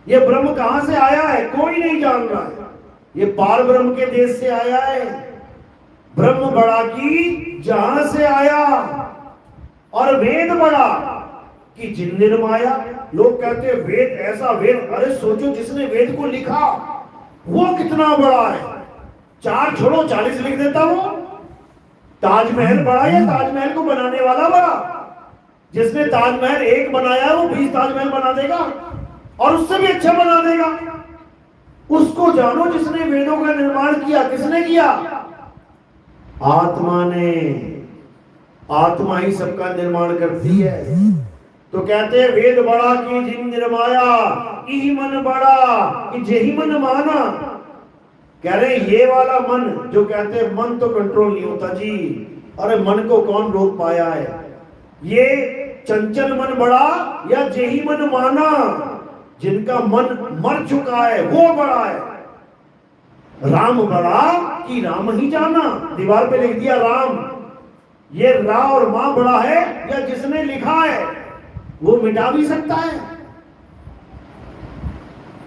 ये ब्रह्म कहां से आया है? कोई नहीं जान रहा है। ये पार ब्रह्म के देश से आया है। ब्रह्म बड़ा की जहां से आया और वेद बड़ा कि जिन निर्माया। लोग कहते हैं वेद ऐसा वेद, अरे सोचो जिसने वेद को लिखा वो कितना बड़ा है। 4 छोड़ो 40 लिख देता वो। ताजमहल बड़ा या ताजमहल को बनाने वाला बड़ा? जिसने ताजमहल 1 बनाया वो 20 ताजमहल बना देगा और उससे भी अच्छा बना देगा। उसको जानो जिसने वेदों का निर्माण किया। किसने किया? आत्मा ने। आत्मा ही सबका निर्माण करती है। तो कहते हैं वेद बड़ा की जिन निर्माया, ई मन बड़ा कि जेहि मन माना। कह रहे ये वाला मन, जो कहते हैं मन तो कंट्रोल नहीं होता जी, अरे मन को कौन रोक पाया है? ये चंचल मन बड़ा या जेहि मन माना, जिनका मन मर चुका है वो बड़ा है। राम बड़ा कि राम ही जाना। दीवार पे लिख दिया राम। ये रा और मां बड़ा है या जिसने लिखा है वो मिटा भी सकता है?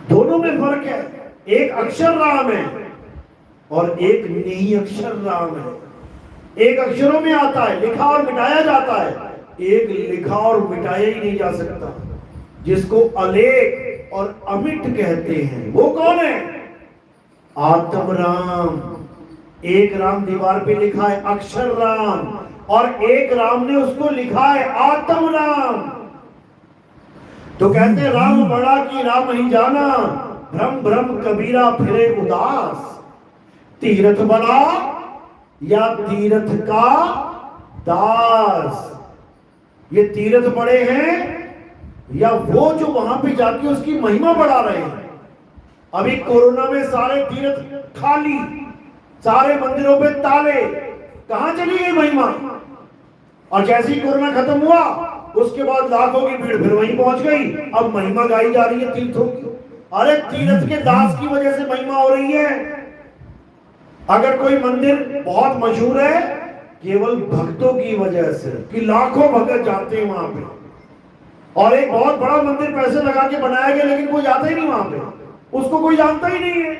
दोनों में फर्क है। एक अक्षर राम है और एक नहीं अक्षर राम है। एक अक्षरों में आता है, लिखा और मिटाया जाता है। एक लिखा और मिटाया ही नहीं जा सकता। जिसको अलेख और अमिट कहते हैं वो कौन है? आत्म राम। एक राम दीवार पे लिखा है अक्षर राम, और एक राम ने उसको लिखा है आत्म राम। तो कहते हैं राम बड़ा कि राम ही जाना, भ्रम भ्रम कबीरा फिरे उदास। तीर्थ बड़ा या तीर्थ का दास? ये तीर्थ बड़े हैं या वो जो वहां पे जाके उसकी महिमा बढ़ा रहे हैं? अभी कोरोना में सारे तीर्थ खाली, सारे मंदिरों पे ताले, कहां चली गई महिमा? और जैसे ही कोरोना खत्म हुआ उसके बाद लाखों की भीड़ फिर वहीं पहुंच गई। अब महिमा गाई जा रही है तीर्थों की। अरे तीर्थ के दास की वजह से महिमा हो रही है। अगर कोई मंदिर बहुत मशहूर है केवल भक्तों की वजह से कि लाखों भक्त जाते हैं वहां पे, और एक बहुत बड़ा मंदिर पैसे लगा के बनाया गया लेकिन कोई जाता ही नहीं वहां पे, उसको कोई जानता ही नहीं है।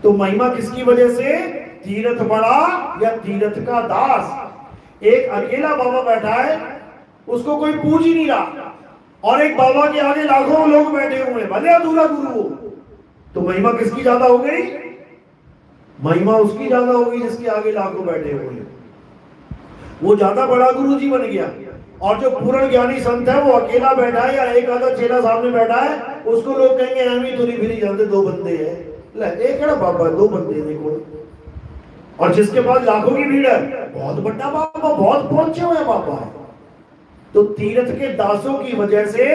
तो महिमा किसकी वजह से? तीर्थ बड़ा या तीर्थ का दास? एक अकेला बाबा बैठा है, उसको कोई पूछ ही नहीं रहा, और एक बाबा के आगे लाखों लोग बैठे हुए, भले अधूरा गुरु हो। तो महिमा किसकी ज्यादा हो गई? महिमा उसकी ज्यादा होगी जिसके आगे लाखों बैठे हुए हैं। वो ज्यादा बड़ा गुरु जी बन गया। और जो पूर्ण ज्ञानी संत है वो अकेला बैठा है या एक आधा चेला सामने बैठा है, उसको लोग कहेंगे हमें तुरी फिरी जानते, 2 बंदे हैं, एक है बाबा 2 बंदे देखो। और जिसके पास लाखों की भीड़ है, बहुत बड़ा बाबा, बहुत पहुंचे हुए बाबा है। तो तीर्थ के दासों की वजह से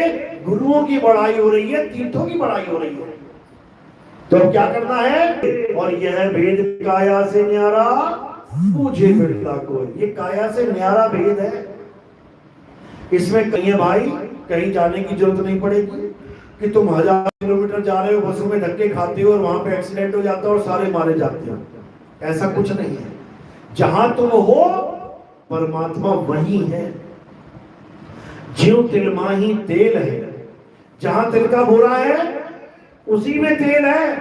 गुरुओं की बढ़ाई हो रही है, तीर्थों की बढ़ाई हो रही है। तो क्या करना है? और यह भेद काया से न्यारा पूछे बिरला कोई। ये काया से न्यारा भेद है। इसमें कहीं भाई कहीं जाने की जरूरत नहीं पड़ेगी कि तुम 1000 किलोमीटर जा रहे हो, बसों में धक्के खाते हो और वहां पे एक्सीडेंट हो जाता है और सारे मारे जाते हो। ऐसा कुछ नहीं है। जहां तुम हो परमात्मा वही है। ज्यों तिल माही तेल है, जहां तिल का बोरा है उसी में तेल है,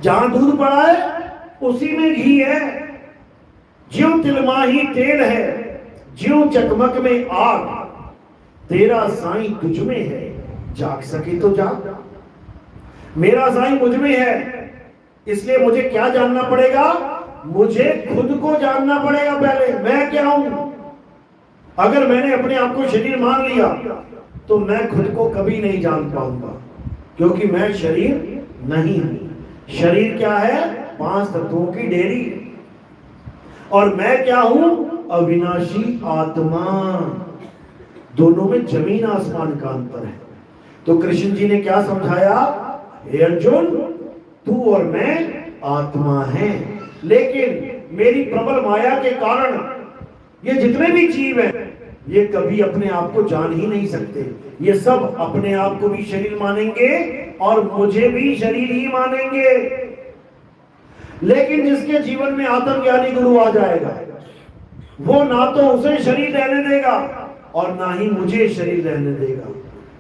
जहां दूध पड़ा है उसी में घी है। ज्यों तिल माही तेल है, ज्यों चकमक में आग, तेरा साईं तुझ में है, जाग सके तो जाग। मेरा साईं मुझ में है, इसलिए मुझे क्या जानना पड़ेगा? मुझे खुद को जानना पड़ेगा पहले, मैं क्या हूं। अगर मैंने अपने आप को शरीर मान लिया तो मैं खुद को कभी नहीं जान पाऊंगा, क्योंकि मैं शरीर नहीं हूं। शरीर क्या है? 5 तत्वों की डेरी। और मैं क्या हूं? अविनाशी आत्मा। दोनों में जमीन आसमान का अंतर है। तो कृष्ण जी ने क्या समझाया? हे अर्जुन, तू और मैं आत्मा हैं, लेकिन मेरी प्रबल माया के कारण ये जितने भी जीव हैं ये कभी अपने आप को जान ही नहीं सकते। ये सब अपने आप को भी शरीर मानेंगे और मुझे भी शरीर ही मानेंगे। लेकिन जिसके जीवन में आत्मज्ञानी गुरु आ जाएगा, वो ना तो उसे शरीर रहने देगा और ना ही मुझे शरीर रहने देगा।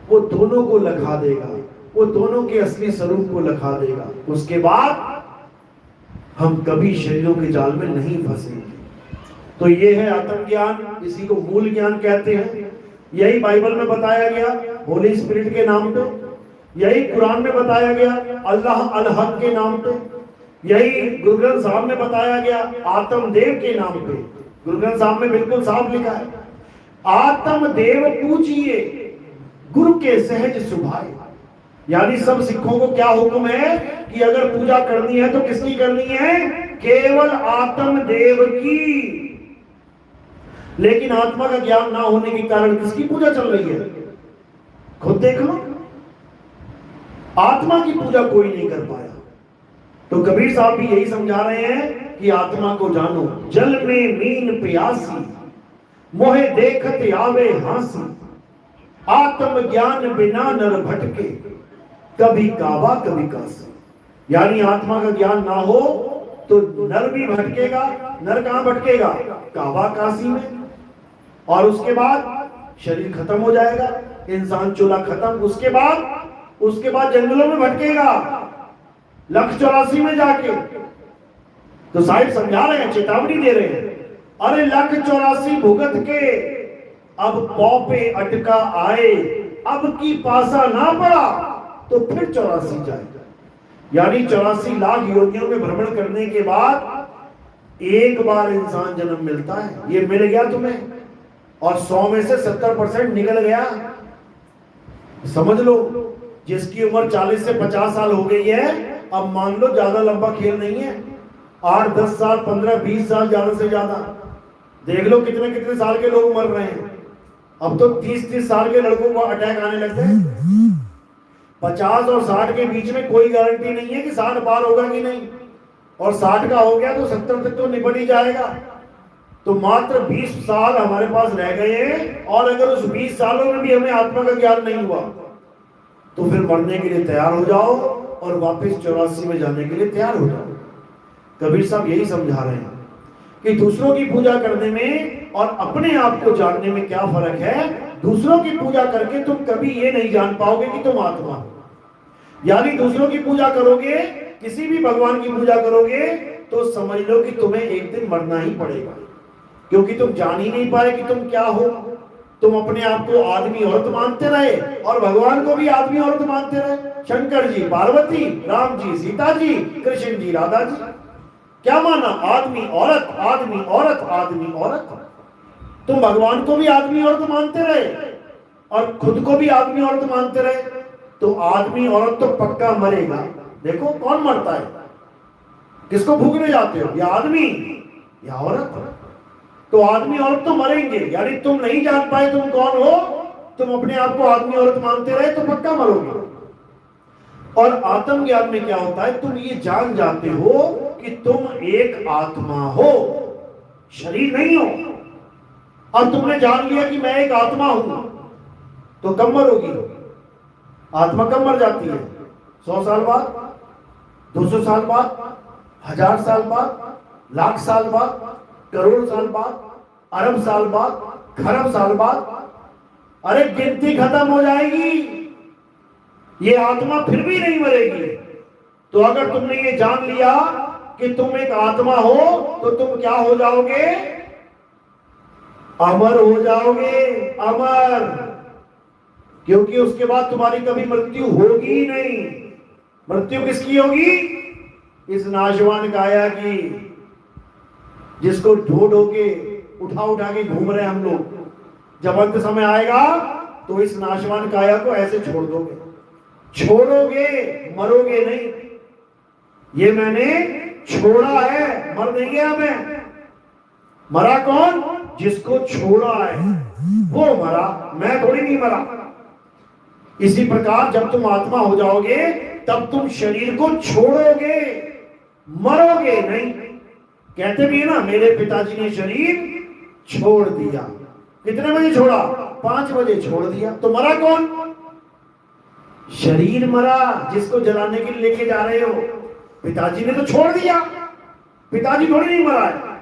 वो दोनों को लखा देगा, वो दोनों के असली स्वरूप को लखा देगा। उसके बाद हम कभी शरीरों के जाल में नहीं फंसेंगे। तो ये है आत्मज्ञान, इसी को मूल ज्ञान कहते हैं। यही बाइबल में बताया गया होली स्पिरिट के नाम पे, यही कुरान में बताया गया अल्लाह अल हक के नाम पे, यही गुरु ग्रंथ साहब में बताया गया आत्म देव के नाम पे। गुरु ग्रंथ साहब में बिल्कुल साफ लिखा है, आत्म देव पूजिए गुरु के सहज सुभाए। यानी सब सिखों को क्या हुक्म है कि अगर पूजा करनी है तो किसकी करनी है? केवल आत्म देव की। लेकिन आत्मा का ज्ञान ना होने के कारण किसकी पूजा चल रही है? खुद देख लो, आत्मा की पूजा कोई नहीं कर पाया। तो कबीर साहब भी यही समझा रहे हैं कि आत्मा को जानो, जल में मीन प्यासी मोहे देखत आवे हांसी, आत्म ज्ञान बिना नर भटके कभी काबा कभी काशी। यानी आत्मा का ज्ञान ना हो तो नर भी भटकेगा। नर कहां भटकेगा? काबा काशी में। और उसके बाद शरीर खत्म हो जाएगा, इंसान चूल्हा खत्म। उसके बाद जंगलों में भटकेगा, 184 में जाके। तो साहिब समझा रहे हैं, चेतावनी दे रहे हैं, अरे 184 भुगत के अब पौ पे अटका आए, अब की पासा ना पड़ा तो फिर 84 जाएगा। यानी 84 लाख योनियों में भ्रमण करने के बाद एक बार इंसान जन्म मिलता है। ये मिल गया तुम्हें और 100 में से 70% निकल गया। समझ लो, जिसकी उम्र 40 से 50 साल हो गई है, अब मान लो ज्यादा लंबा खेल नहीं है, 8 10 साल 15 20 साल ज्यादा से ज्यादा। देख लो कितने कितने साल के लोग मर रहे हैं। अब तो 30-30 साल के लड़कों को अटैक आने लगते हैं। 50 और 60 के बीच में कोई गारंटी नहीं है कि 60 पार होगा कि नहीं, और 60 का हो गया तो 70 तक तो निपट ही जाएगा। तो मात्र 20 साल हमारे पास रह गए हैं, और अगर उस 20 सालों में भी हमें आत्मा का ज्ञान नहीं हुआ तो फिर मरने के लिए तैयार हो जाओ और वापस 84 में जाने के लिए तैयार हो जाओ। कबीर साहब यही समझा रहे हैं कि दूसरों की पूजा करने में और अपने आप को जानने में क्या फर्क है। दूसरों की पूजा करके तुम कभी ये नहीं जान पाओगे कि तुम आत्मा हो। यानी दूसरों की पूजा करोगे, किसी भी भगवान की पूजा करोगे तो समझ लो कि तुम्हें एक दिन मरना ही पड़ेगा, क्योंकि तुम जान ही नहीं पाए कि तुम क्या हो। तुम अपने आप को आदमी औरत मानते रहे और भगवान को भी आदमी औरत मानते रहे। शंकर जी पार्वती, राम जी सीता जी, कृष्ण जी राधा जी। क्या माना? आदमी औरत, आदमी औरत, आदमी औरत। तुम भगवान को भी आदमी औरत मानते रहे और खुद को भी आदमी औरत मानते रहे। तो आदमी औरत तो पक्का मरेगा। देखो कौन मरता है, किसको भूखने जाते हो, या आदमी या औरत? तो आदमी औरत तो मरेंगे। यानी तुम नहीं जान पाए तुम कौन हो, तुम अपने आप को आदमी औरत मानते रहे तो पक्का मरोगे। और आत्मज्ञान में क्या होता है, तुम ये जान जाते हो कि तुम एक आत्मा हो, शरीर नहीं हो। अब तुमने जान लिया कि मैं एक आत्मा हूं, तो कब मरोगी? आत्मा कब मर जाती है? 100 साल बाद, 200 साल बाद, 1000 साल बाद, लाख साल बाद, करोड़ साल बाद, अरब साल बाद, खरब साल बाद। अरे गिनती खत्म हो जाएगी, ये आत्मा फिर भी नहीं मरेगी। तो अगर तुमने ये जान लिया कि तुम एक आत्मा हो तो तुम क्या हो जाओगे? अमर हो जाओगे, अमर। क्योंकि उसके बाद तुम्हारी कभी मृत्यु होगी ही नहीं। मृत्यु किसकी होगी? इस नाशवान काया की, जिसको ढो ढो के उठा उठा के घूम रहे हम लोग। जब अंत समय आएगा तो इस नाशवान काया को ऐसे छोड़ दोगे, छोड़ोगे, मरोगे नहीं। ये मैंने छोड़ा है, मर नहीं गया मैं। मरा कौन? जिसको छोड़ा है वो मरा, मैं थोड़ी नहीं मरा। इसी प्रकार जब तुम आत्मा हो जाओगे तब तुम शरीर को छोड़ोगे, मरोगे नहीं। कहते भी है ना, मेरे पिताजी ने शरीर छोड़ दिया। कितने बजे छोड़ा? 5 बजे छोड़ दिया। तो मरा कौन? शरीर मरा, जिसको जलाने के लिए लेके जा रहे हो। पिताजी ने तो छोड़ दिया, पिताजी थोड़ी नहीं मरा है।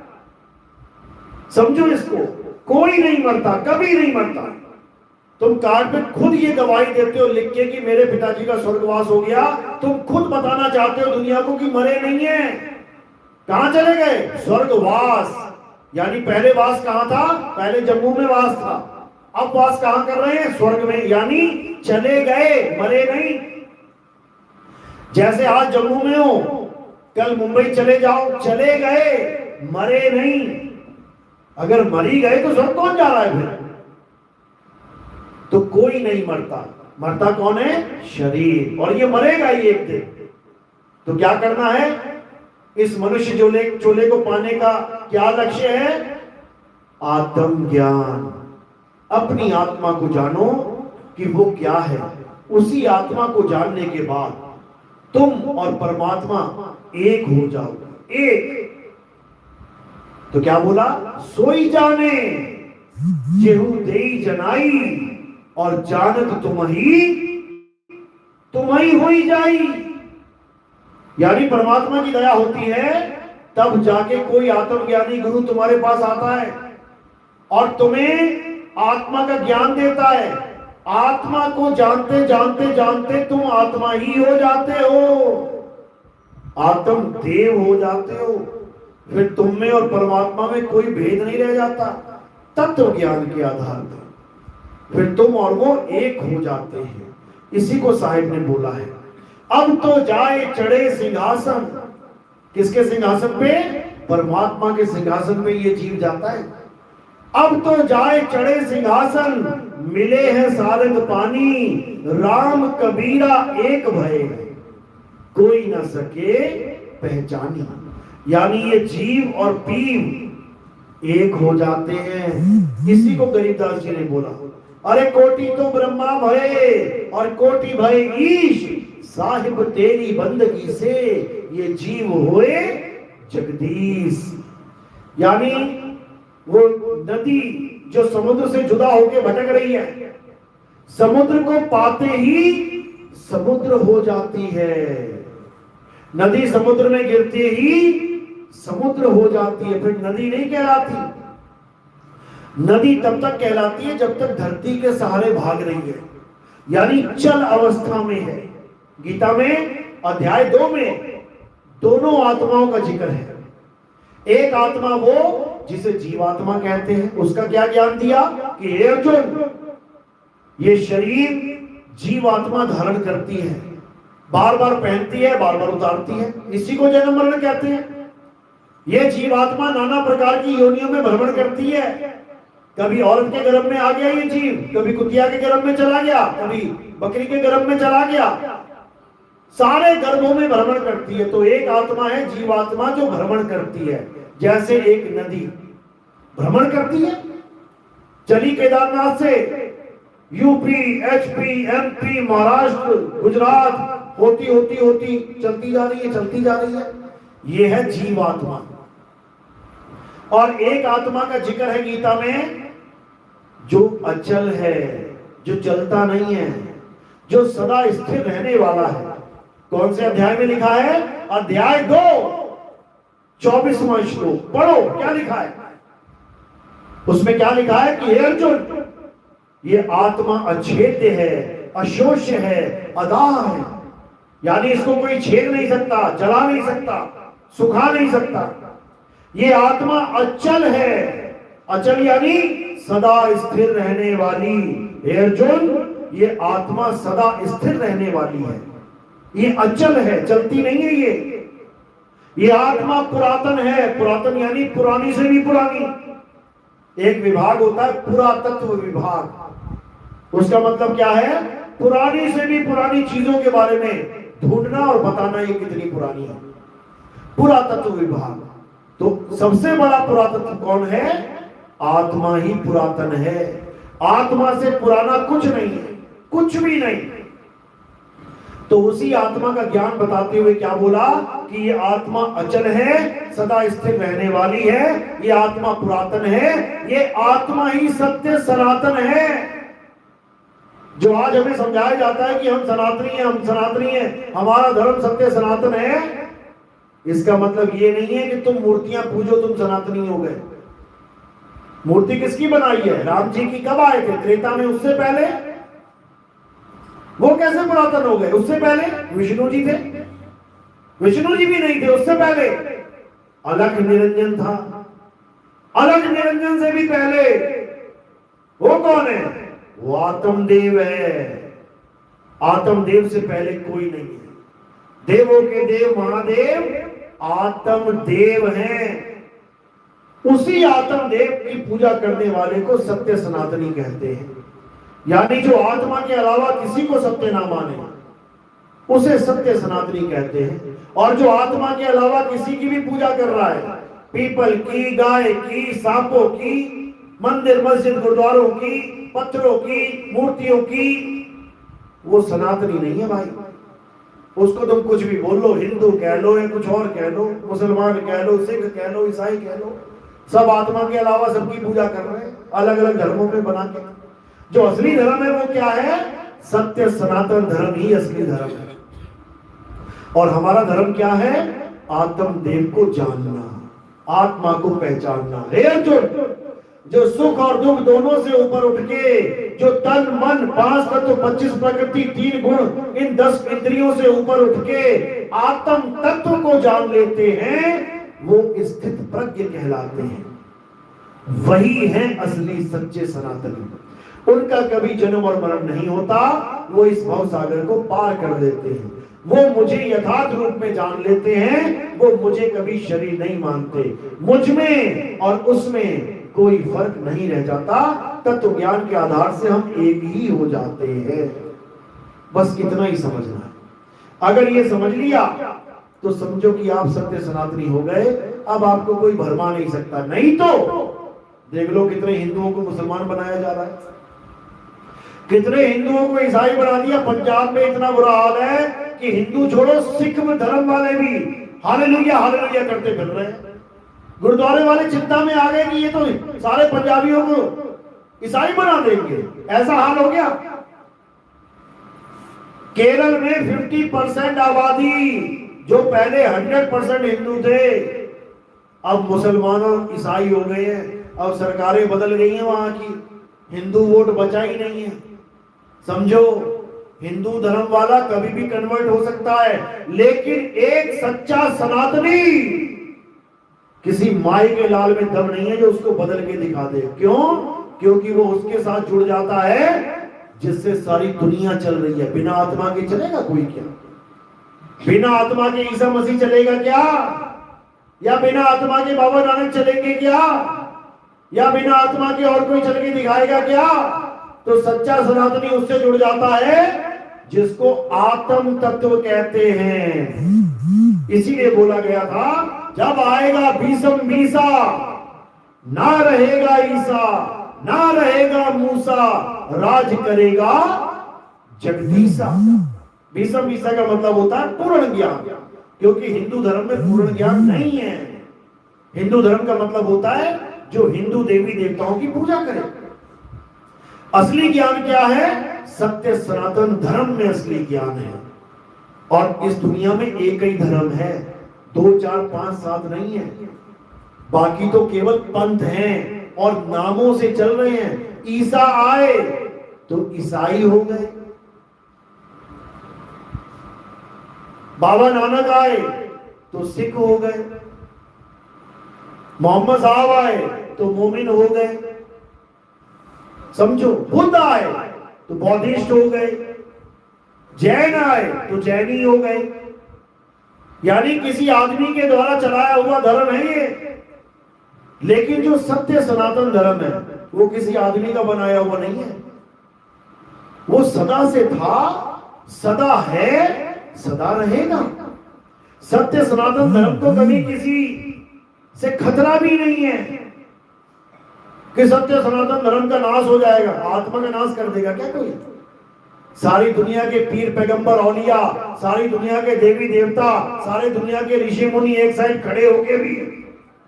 समझो इसको, कोई नहीं मरता, कभी नहीं मरता। तुम कार्ड पे खुद ये गवाही देते हो लिख के कि मेरे पिताजी का स्वर्गवास हो गया। तुम खुद बताना चाहते हो दुनिया को कि मरे नहीं है। कहां चले गए? स्वर्गवास। यानी पहले वास कहां था? पहले जम्मू में वास था, अब वास कहां कर रहे हैं? स्वर्ग में, यानी चले गए, मरे नहीं। जैसे आज जम्मू में हो, कल मुंबई चले जाओ, चले गए, मरे नहीं। अगर मरी गए तो स्वर्ग कौन जा रहा है फिर? तो कोई नहीं मरता, मरता कौन है? शरीर, और ये मरेगा ही एक दिन। तो क्या करना है? इस मनुष्य चोले को पाने का क्या लक्ष्य है? आत्म ज्ञान। अपनी आत्मा को जानो कि वो क्या है। उसी आत्मा को जानने के बाद तुम और परमात्मा एक हो जाओ, एक। तो क्या बोला? सोई जाने जेहू देई जनाई, और जानत तुम ही हुई जाई। यानी परमात्मा की दया होती है तब जाके कोई आत्मज्ञानी गुरु तुम्हारे पास आता है और तुम्हें आत्मा का ज्ञान देता है। आत्मा को जानते जानते जानते तुम आत्मा ही हो जाते हो, आत्म देव हो जाते हो। फिर तुम में और परमात्मा में कोई भेद नहीं रह जाता। तत्व ज्ञान के आधार पर फिर तुम और वो एक हो जाते हैं। इसी को साहिब ने बोला है, अब तो जाए चढ़े सिंहासन। किसके सिंहासन पे? परमात्मा के सिंहासन पे ये जीव जाता है। अब तो जाए चढ़े सिंहासन, मिले हैं सारंग पानी, राम कबीरा एक भय, कोई न सके पहचानी। यानी ये जीव और पीव एक हो जाते हैं। इसी को गरीबदास जी ने बोला, अरे कोटि तो ब्रह्मा भये और कोटि भय ईश, साहिब तेरी बंदगी से ये जीव होए जगदीश। यानी वो नदी जो समुद्र से जुदा होकर भटक रही है, समुद्र को पाते ही समुद्र हो जाती है। नदी समुद्र में गिरते ही समुद्र हो जाती है, फिर नदी नहीं कहलाती। नदी तब तक कहलाती है जब तक धरती के सहारे भाग रही है, यानी चल अवस्था में है। गीता में अध्याय 2 में दोनों आत्माओं का जिक्र है। एक आत्मा वो जिसे जीवात्मा कहते हैं, उसका क्या ज्ञान दिया कि हे अर्जुन, ये शरीर जीवात्मा धारण करती है, बार बार पहनती है, बार बार उतारती है, इसी को जन्म मरण कहते हैं। ये जीवात्मा नाना प्रकार की योनियों में भ्रमण करती है। कभी औरत के गर्भ में आ गया ये जीव, कभी कुतिया के गर्भ में चला गया, कभी बकरी के गर्भ में चला गया, सारे गर्भों में भ्रमण करती है। तो एक आत्मा है जीवात्मा जो भ्रमण करती है, जैसे एक नदी भ्रमण करती है। चली केदारनाथ से UP, HP, MP, Maharashtra, Gujarat होती होती होती चलती जा रही है, चलती जा रही है। ये है जीवात्मा। और एक आत्मा का जिक्र है गीता में जो अचल है, जो चलता नहीं है, जो सदा स्थिर रहने वाला है। कौन से अध्याय में लिखा है? अध्याय 2 24वां श्लोक पढ़ो, क्या लिखा है उसमें? क्या लिखा है कि हे अर्जुन, ये आत्मा अछेद्य है, अशोष्य है, अदाह है। यानी इसको कोई छेद नहीं सकता, जला नहीं सकता, सुखा नहीं सकता। ये आत्मा अचल है। अचल यानी सदा स्थिर रहने वाली। हे अर्जुन, ये आत्मा सदा स्थिर रहने वाली है, ये अचल है, चलती नहीं है। ये आत्मा पुरातन है। पुरातन यानी पुरानी से भी पुरानी। एक विभाग होता है पुरातत्व विभाग। उसका मतलब क्या है? पुरानी से भी पुरानी चीजों के बारे में ढूंढना और बताना ये कितनी पुरानी है। पुरातत्व विभाग। तो सबसे बड़ा पुरातत्व कौन है? आत्मा ही पुरातन है। आत्मा से पुराना कुछ नहीं है, कुछ भी नहीं। तो उसी आत्मा का ज्ञान बताते हुए क्या बोला कि ये आत्मा अचल है, सदा स्थिर रहने वाली है, ये आत्मा पुरातन है, ये आत्मा ही सत्य सनातन है। जो आज हमें समझाया जाता है कि हम सनातनी हैं, हम सनातनी हैं, हमारा धर्म सत्य सनातन है, इसका मतलब ये नहीं है कि तुम मूर्तियां पूजो तुम सनातनी हो गए। मूर्ति किसकी बनाई है? राम जी की। कब आए थे? त्रेता में। उससे पहले वो कैसे पुरातन हो गए? उससे पहले विष्णु जी थे। विष्णु जी भी नहीं थे उससे पहले। अलग निरंजन था। अलग निरंजन से भी पहले वो कौन है? वो आत्मदेव है। आत्मदेव से पहले कोई नहीं है। देवों के देव महादेव आत्मदेव हैं। उसी आत्मदेव की पूजा करने वाले को सत्य सनातनी कहते हैं। यानी जो आत्मा के अलावा किसी को सत्य ना माने उसे सत्य सनातनी कहते हैं। और जो आत्मा के अलावा किसी की भी पूजा कर रहा है, पीपल की, गाय की, सांपों की, मंदिर मस्जिद गुरुद्वारों की, पत्थरों की, मूर्तियों की, वो सनातनी नहीं है भाई। उसको तुम कुछ भी बोल लो, हिंदू कह लो या कुछ और कह लो, मुसलमान कह लो, सिख कह लो, ईसाई कह लो, सब आत्मा के अलावा सबकी पूजा कर रहे हैं अलग अलग धर्मों में बना के। जो असली धर्म है वो क्या है? सत्य सनातन धर्म ही असली धर्म है। और हमारा धर्म क्या है? आत्मदेव को जानना, आत्मा को पहचानना। हे अर्जुन, जो सुख और दुख दोनों से ऊपर उठ के, जो तन मन 5 तत्व 25 प्रकृति 3 गुण इन 10 इंद्रियों से ऊपर उठ के आत्म तत्व को जान लेते हैं, वो स्थित प्रज्ञ कहलाते हैं। वही है असली सच्चे सनातनी। उनका कभी जन्म और मरण नहीं होता। वो इस भव सागर को पार कर देते हैं। वो मुझे यथार्थ रूप में जान लेते हैं। वो मुझे कभी शरीर नहीं मानते। मुझ में और उसमें कोई फर्क नहीं रह जाता। तत्व ज्ञान के आधार से हम एक ही हो जाते हैं। बस इतना ही समझना है। अगर ये समझ लिया तो समझो कि आप सत्य सनातनी हो गए। अब आपको कोई भरमा नहीं सकता। नहीं तो देख लो कितने हिंदुओं को मुसलमान बनाया जा रहा है, कितने हिंदुओं को ईसाई बना दिया। पंजाब में इतना बुरा हाल है कि हिंदू छोड़ो सिख धर्म वाले भी हालेलुया हालेलुया करते फिर रहे हैं। गुरुद्वारे वाले चिंता में आ गए कि ये तो सारे पंजाबियों को ईसाई बना देंगे। ऐसा हाल हो गया। केरल में 50% आबादी जो पहले 100% हिंदू थे, अब मुसलमानों ईसाई हो गए हैं। अब सरकारें बदल गई हैं वहां की, हिंदू वोट बचा ही नहीं है। समझो, हिंदू धर्म वाला कभी भी कन्वर्ट हो सकता है, लेकिन एक सच्चा सनातनी किसी माई के लाल में दम नहीं है जो उसको बदल के दिखा दे। क्यों? क्योंकि वो उसके साथ जुड़ जाता है जिससे सारी दुनिया चल रही है। बिना आत्मा के चलेगा कोई क्या? बिना आत्मा के ईसा मसीह चलेगा क्या? या बिना आत्मा के बाबा नानक चलेंगे क्या? या बिना आत्मा के और कोई चल के दिखाएगा क्या? तो सच्चा सनातनी उससे जुड़ जाता है जिसको आत्म तत्व कहते हैं। इसीलिए बोला गया था, जब आएगा भीषम मीसा, ना रहेगा ईसा, ना रहेगा मूसा, राज करेगा जगदीशा। भीषम मीसा का मतलब होता है पूर्ण ज्ञान, क्योंकि हिंदू धर्म में पूर्ण ज्ञान नहीं है। हिंदू धर्म का मतलब होता है जो हिंदू देवी देवताओं की पूजा करे। असली ज्ञान क्या है? सत्य सनातन धर्म में असली ज्ञान है। और इस दुनिया में एक ही धर्म है, 2 4 5 7 नहीं है। बाकी तो केवल पंथ हैं और नामों से चल रहे हैं। ईसा आए तो ईसाई हो गए, बाबा नानक आए तो सिख हो गए, मोहम्मद साहब आए तो मोमिन हो गए। समझो, बुद्ध आए तो बौद्धिस्ट हो गए, जैन आए तो जैनी हो गए। यानी किसी आदमी के द्वारा चलाया हुआ धर्म है ये। लेकिन जो सत्य सनातन धर्म है वो किसी आदमी का बनाया हुआ नहीं है। वो सदा से था, सदा है, सदा रहेगा। सत्य सनातन धर्म को कभी किसी से खतरा भी नहीं है कि सत्य सनातन धर्म का नाश हो जाएगा। आत्मा का नाश कर देगा क्या कोई? सारी दुनिया के पीर पैगंबर औलिया, सारी दुनिया के देवी देवता, सारी दुनिया के ऋषि मुनि एक साइड खड़े होके भी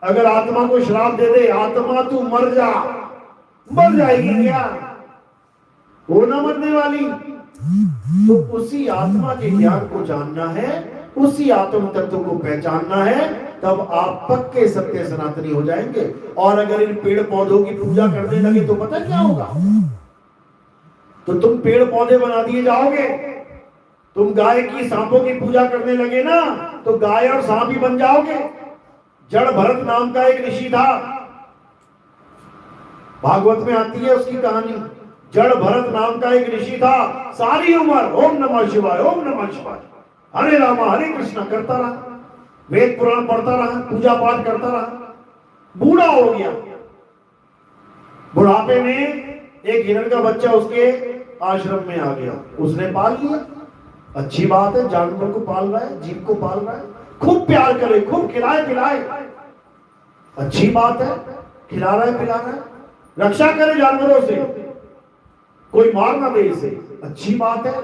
अगर आत्मा को श्राप दे दे, आत्मा तू मर जा, मर जाएगी क्या? वो ना मरने वाली। तो उसी आत्मा के ज्ञान को जानना है, उसी आत्म तत्व को पहचानना है, तब आप पक्के सत्य सनातनी हो जाएंगे। और अगर इन पेड़ पौधों की पूजा करने लगे तो पता क्या होगा? तो तुम पेड़ पौधे बना दिए जाओगे। तुम गाय की, सांपों की पूजा करने लगे ना तो गाय और सांप ही बन जाओगे। जड़ भरत नाम का एक ऋषि था, भागवत में आती है उसकी कहानी। जड़ भरत नाम का एक ऋषि था, सारी उम्र ओम नमः शिवाय ओम नमः शिवाय हरे रामा हरे कृष्णा करता रहा, वेद पुराण पढ़ता रहा, पूजा पाठ करता रहा, बूढ़ा हो गया। बुढ़ापे में एक हिरण का बच्चा उसके आश्रम में आ गया, उसने पाल लिया। अच्छी बात है, जानवर को पाल रहा है, जीव को पाल रहा है, खूब प्यार करे, खूब खिलाए पिलाए, अच्छी बात है, खिला रहा है पिला रहा है, रक्षा करे जानवरों से, कोई मार ना दे इसे, अच्छी बात है,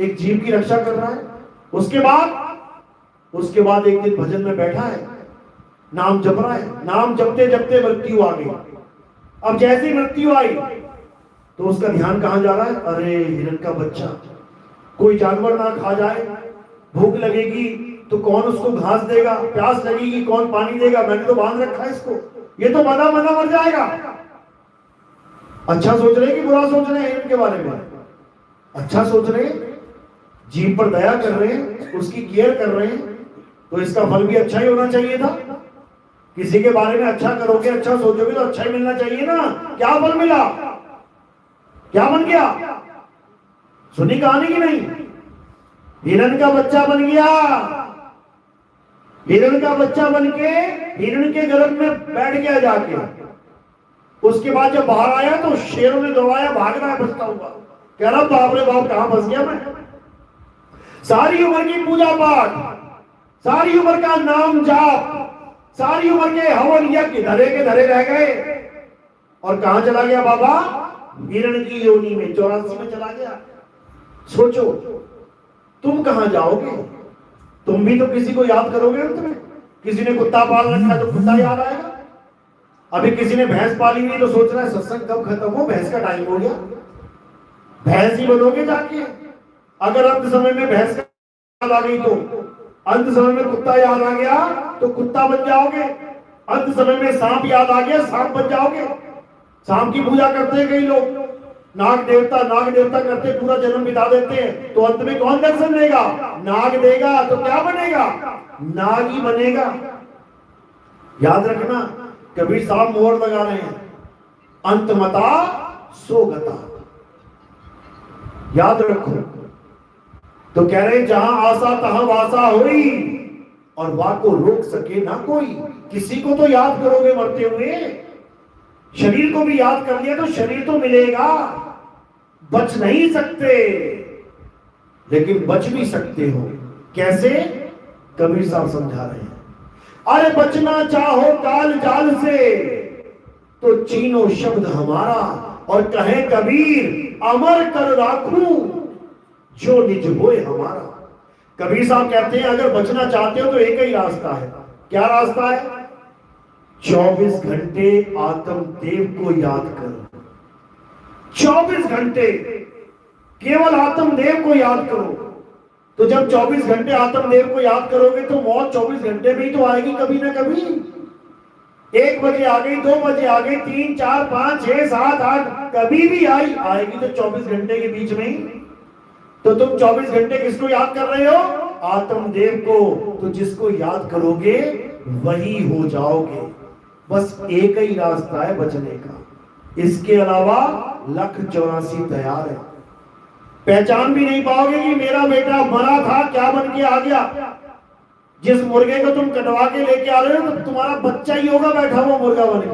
एक जीव की रक्षा कर रहा है। उसके बाद एक दिन भजन में बैठा है, नाम जप रहा है, नाम जपते जपते मृत्यु आ गई। अब जैसी मृत्यु आई तो उसका ध्यान कहां जा रहा है, अरे हिरण का बच्चा, कोई जानवर ना खा जाए, भूख लगेगी तो कौन उसको घास देगा, प्यास लगेगी कौन पानी देगा, मैंने तो बांध रखा है इसको, ये तो बना बना मर जाएगा। अच्छा सोच रहे कि बुरा सोच रहे हैं हिरण के बारे में? अच्छा सोच रहे, जीव पर दया कर रहे हैं, उसकी केयर कर रहे हैं, तो इसका फल भी अच्छा ही होना चाहिए था। किसी के बारे में अच्छा करोगे, अच्छा सोचोगे तो अच्छा ही मिलना चाहिए ना। क्या फल मिला, क्या बन गया? सुनी कहानी की नहीं? हिरण का बच्चा बन गया। हिरण का बच्चा बन के हिरण के गर्भ में बैठ गया जाके। उसके बाद जब बाहर आया तो शेरों ने दौड़ाया, भाग रहा है बचता हुआ, कह रहा बाप रे बाप कहां फंस गया मैं। सारी उम्र की पूजा पाठ, सारी उम्र का नाम जाप, सारी उम्र के हवन यज्ञ धरे के धरे रह गए, और कहां चला गया बाबा? हिरण की योनि में, 84 में चला गया। सोचो तुम कहां जाओगे? तुम भी तो किसी को याद करोगे अंत में। किसी ने कुत्ता पाल रखा तो कुत्ता याद आएगा। अभी किसी ने भैंस पाली हुई तो सोच रहा है सत्संग कब खत्म हो, भैंस का टाइम हो गया, भैंस ही बनोगे जाके। अगर अंत समय में भैंस का याद आ गई तो, अंत समय में कुत्ता याद आ गया तो कुत्ता बन जाओगे, अंत समय में सांप याद आ गया सांप बन जाओगे। सांप की पूजा करते हैं कई लोग, नाग देवता करते पूरा जन्म बिता देते हैं, तो अंत में कौन दर्शन देगा? नाग देगा, तो क्या बनेगा? नाग ही बनेगा। याद रखना, कबीर साहब मोहर लगा रहे हैं, अंतमता सो गता, याद रखो। तो कह रहे जहां आशा तहां वासा होई, और वाह को रोक सके ना कोई। किसी को तो याद करोगे मरते हुए, शरीर को भी याद कर लिया तो शरीर तो मिलेगा, बच नहीं सकते, लेकिन बच भी सकते हो। कैसे? कबीर साहब समझा रहे हैं, अरे बचना चाहो काल जाल से तो चीनो शब्द हमारा, और कहे कबीर अमर कर राखूं जो निज होए हमारा। कबीर साहब कहते हैं अगर बचना चाहते हो तो एक ही रास्ता है। क्या रास्ता है? 24 घंटे आत्मदेव को याद करो। 24 घंटे केवल आत्मदेव को याद करो। तो जब 24 घंटे आत्मदेव को याद करोगे तो मौत 24 घंटे में ही तो आएगी कभी ना कभी। 1 बजे आ गई, 2 बजे आ गई, 3, 4, 5, 6, 7, 8 कभी भी आएगी तो 24 घंटे के बीच में ही। तो तुम 24 घंटे किसको याद कर रहे हो? आत्मदेव को। तो जिसको याद करोगे वही हो जाओगे। बस एक ही रास्ता है बचने का, इसके अलावा 1,84 तैयार है। पहचान भी नहीं पाओगे कि मेरा बेटा मरा था, क्या बन के आ गया। जिस मुर्गे को तुम कटवा के लेके आ रहे हो तो तुम्हारा बच्चा ही होगा बैठा हुआ मुर्गा बन के।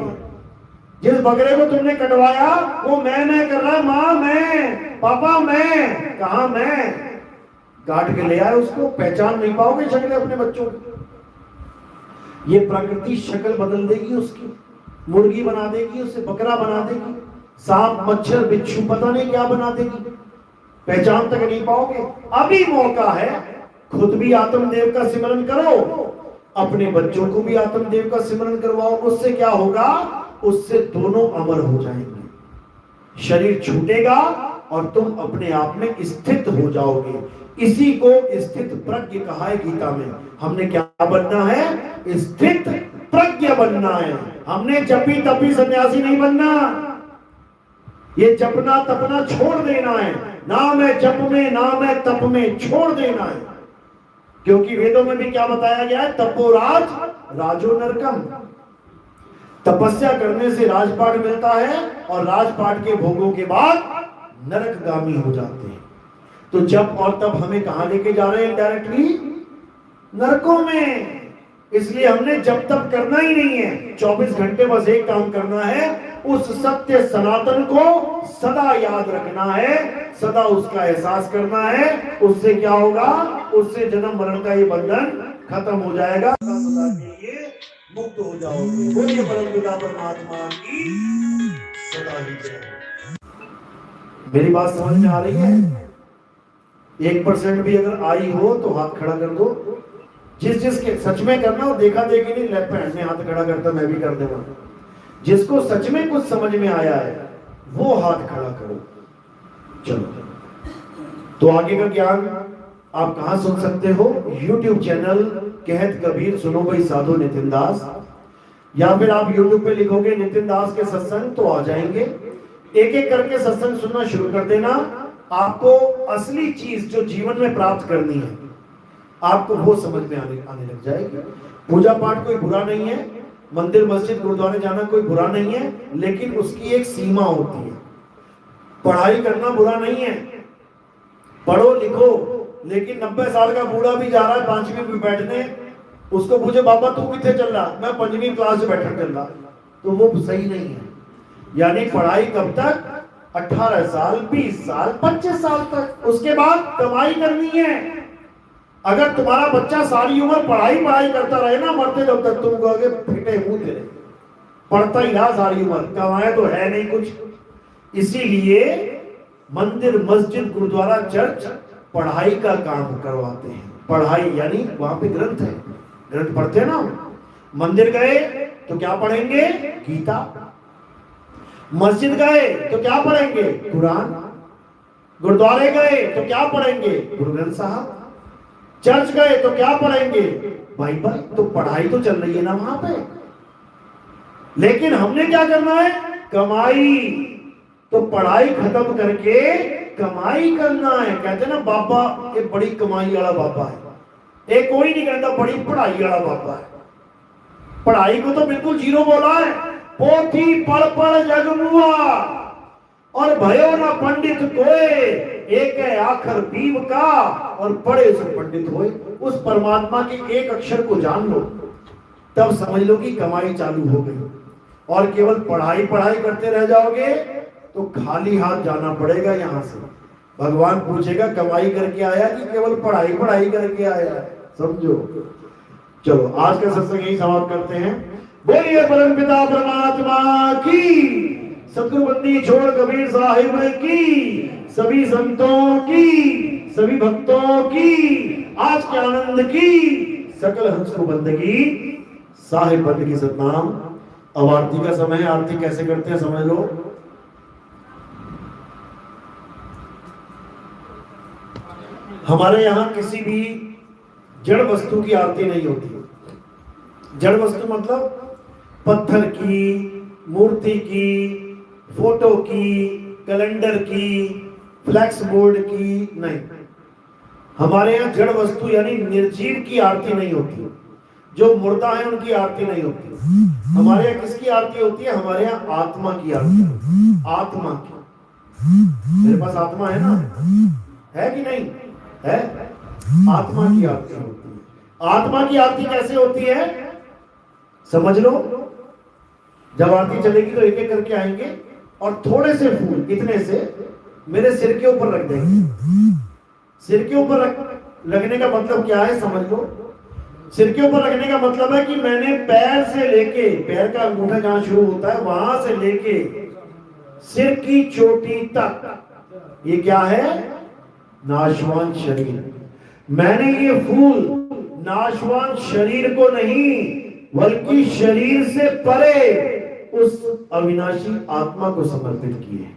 जिस बकरे को तुमने कटवाया वो मैं कर रहा है, माँ मैं, पापा मैं, कहा मैं, काट के ले आए उसको। पहचान नहीं पाओगे शक्ल अपने बच्चों की। ये प्रकृति शक्ल बदल देगी उसकी, मुर्गी बना देगी उसे, बकरा बना देगी, सांप मच्छर बिच्छू पता नहीं क्या बना देगी, पहचान तक नहीं पाओगे। अभी मौका है, खुद भी आत्मदेव का सिमरन करो, अपने बच्चों को भी आत्मदेव का सिमरन करवाओ। उससे क्या होगा? उससे दोनों अमर हो जाएंगे, शरीर छूटेगा और तुम अपने आप में स्थित हो जाओगे। इसी को स्थित प्रज्ञ कहा है गीता में। हमने क्या बनना है? स्थित प्रज्ञ बनना है। हमने जपी तपी सन्यासी नहीं बनना। ये जपना तपना छोड़ देना है, ना मैं जप में ना मैं तप में, छोड़ देना है। क्योंकि वेदों में भी क्या बताया गया है? तपोराज राजो नरकम। तपस्या करने से राजपाट मिलता है और राजपाट के भोगों के बाद नरकगामी हो जाते हैं। तो जब और तब हमें कहां लेके जा रहे हैं? डायरेक्टली नरकों में। इसलिए हमने जब तब करना ही नहीं है, 24 घंटे बस एक काम करना है, उस सत्य सनातन को सदा याद रखना है, सदा उसका एहसास करना है। उससे क्या होगा? उससे जन्म मरण का ये बंधन खत्म हो जाएगा, सदा के लिए मुक्त हो जाओगे। बोलिए परम पिता परमात्मा की सदा ही जय। मेरी बात समझ में आ रही है? 1% भी अगर आई हो तो हाथ खड़ा कर दो। जिसके सच में करना हो, देखा देखी नहीं, लेफ्ट हैंड में हाथ खड़ा करता मैं भी कर देगा। जिसको सच में कुछ समझ में आया है वो हाथ खड़ा करो। चलो, तो आगे का ज्ञान आप कहां सुन सकते हो? YouTube चैनल कहत कबीर सुनो भाई साधु नितिन दास, या फिर आप YouTube पे लिखोगे नितिन दास के सत्संग तो आ जाएंगे। एक एक करके सत्संग सुनना शुरू कर देना। आपको असली चीज जो जीवन में प्राप्त करनी है आपको वो समझ में आने लग जाएगी। पूजा पाठ कोई बुरा नहीं है, मंदिर मस्जिद गुरुद्वारे जाना कोई बुरा नहीं है, लेकिन उसकी एक सीमा होती है। पढ़ाई करना बुरा नहीं है, पढ़ो लिखो, लेकिन 90 साल का बूढ़ा भी जा रहा है 5वीं में बैठने, उसको पूछे बाबा तू कितने चल रहा? मैं 5वीं क्लास से बैठने चल रहा, तो वो सही नहीं है। यानी पढ़ाई कब तक? 18 साल, 20 साल, 25 साल तक। उसके बाद कमाई करनी है। अगर तुम्हारा बच्चा सारी उम्र पढ़ाई करता रहे ना, मरते जब तक तुम कहोगे फिटे मुंह तेरे, पढ़ता ही रहा सारी उम्र, कमाए तो है नहीं कुछ। इसीलिए मंदिर मस्जिद गुरुद्वारा चर्च पढ़ाई का काम करवाते हैं। पढ़ाई यानी वहां पे ग्रंथ है, ग्रंथ पढ़ते हैं ना। मंदिर गए तो क्या पढ़ेंगे? गीता। मस्जिद गए तो क्या पढ़ेंगे? कुरान। गुरुद्वारे गए तो क्या पढ़ेंगे? गुरु ग्रंथ साहब। चर्च गए तो क्या पढ़ेंगे? बाइबल। तो पढ़ाई तो चल रही है ना वहां पे, लेकिन हमने क्या करना है? कमाई। तो पढ़ाई खत्म करके कमाई करना है। कहते ना बाबा ये बड़ी कमाई वाला बाबा है, ये कोई नहीं कहता बड़ी पढ़ाई वाला बाबा है। पढ़ाई को तो बिल्कुल जीरो बोला है। पोथी पढ़ पढ़ जग मुआ और भयो ना पंडित कोई, एक है आखर बीव का और पढ़े से पंडित होए। उस परमात्मा के एक अक्षर को जान लो, तब समझ लो कि कमाई चालू हो गई। और केवल पढ़ाई करते रह जाओगे तो खाली हाथ जाना पड़ेगा यहां से। भगवान पूछेगा कमाई करके आया कि केवल पढ़ाई करके आया? समझो। चलो आज का सत्संग यही समाप्त करते हैं। बोलिए परम पिता परमात्मा की, सतगुरुबंदी छोड़ कबीर साहिब की, सभी संतों की, सभी भक्तों की, आज के आनंद की, सकल हंस को बंदगी, साहिब बंद की सतनाम। अब आरती का समय है। आरती कैसे करते हैं समझ लो। हमारे यहाँ किसी भी जड़ वस्तु की आरती नहीं होती। जड़ वस्तु मतलब पत्थर की, मूर्ति की, फोटो की, कैलेंडर की, फ्लैक्स बोर्ड की नहीं। हमारे यहाँ जड़ वस्तु यानी निर्जीव की आरती नहीं होती। जो मुर्दा है उनकी आरती नहीं होती। हमारे यहाँ किसकी आरती होती है? हमारे यहाँ आत्मा की आरती। आत्मा की। मेरे पास आत्मा है ना, है कि नहीं है? आत्मा की आरती होती है। आत्मा की आरती कैसे होती है समझ लो। जब आरती चलेगी तो एक एक करके आएंगे और थोड़े से फूल इतने से मेरे सिर के ऊपर रख देंगे। सिर के ऊपर लगने का मतलब क्या है समझ लो। सिर के ऊपर रखने का मतलब है कि मैंने पैर से लेके, पैर का अंगूठा जहां शुरू होता है वहां से लेके सिर की चोटी तक, ये क्या है? नाशवान शरीर। मैंने ये फूल नाशवान शरीर को नहीं बल्कि शरीर से परे उस अविनाशी आत्मा को समर्पित किए।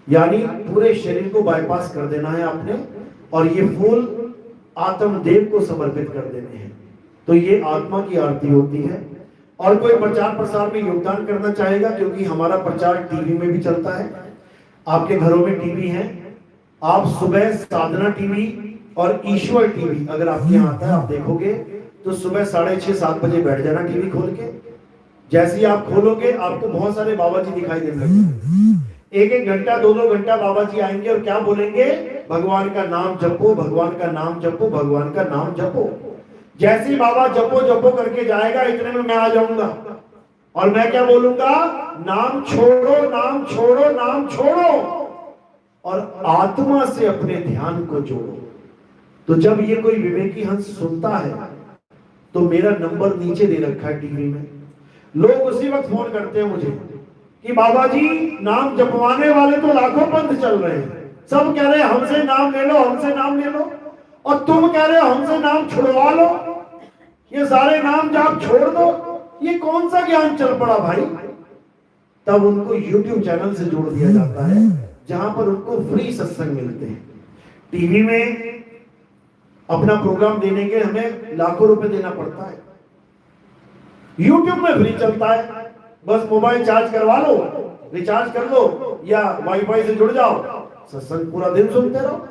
यानी पूरे शरीर को बाईपास कर देना है आपने और ये फूल आत्मदेव को समर्पित कर देने हैं। तो ये आत्मा की आरती होती है। और कोई प्रचार प्रसार में योगदान करना चाहेगा, क्योंकि हमारा प्रचार टीवी में भी चलता है। आपके घरों में टीवी है, आप सुबह साधना टीवी और ईश्वर टीवी अगर आपके यहाँ आता है आप देखोगे तो सुबह 6:30-7 बजे बैठ जाना टीवी खोल के। जैसे ही आप खोलोगे आपको बहुत सारे बाबा जी दिखाई देने लगेंगे। एक एक घंटा, दो दो घंटा बाबा जी आएंगे और क्या बोलेंगे? भगवान का नाम जपो, भगवान का नाम जपो, भगवान का नाम जपो। जैसे ही बाबा जपो जपो करके जाएगा, इतने में मैं आ जाऊंगा और मैं क्या बोलूंगा? नाम छोड़ो, नाम छोड़ो, नाम छोड़ो और आत्मा से अपने ध्यान को जोड़ो। तो जब ये कोई विवेकी हंस सुनता है तो मेरा नंबर नीचे दे रखा है टीवी में। लोग उसी वक्त फोन करते हैं मुझे कि बाबा जी नाम जपवाने वाले तो लाखों पंथ चल रहे हैं, सब कह रहे हैं हमसे नाम ले लो, हमसे नाम ले लो, और तुम कह रहे हो हमसे नाम छुड़वा लो, ये सारे नाम जाप छोड़ दो, ये कौन सा ज्ञान चल पड़ा भाई? तब उनको YouTube चैनल से जोड़ दिया जाता है जहां पर उनको फ्री सत्संग मिलते हैं। टीवी में अपना प्रोग्राम देने के हमें लाखों रुपए देना पड़ता है, YouTube में फ्री चलता है। बस मोबाइल चार्ज करवा लो, रिचार्ज कर लो या वाईफाई से जुड़ जाओ, सत्संग पूरा दिन सुनते रहो।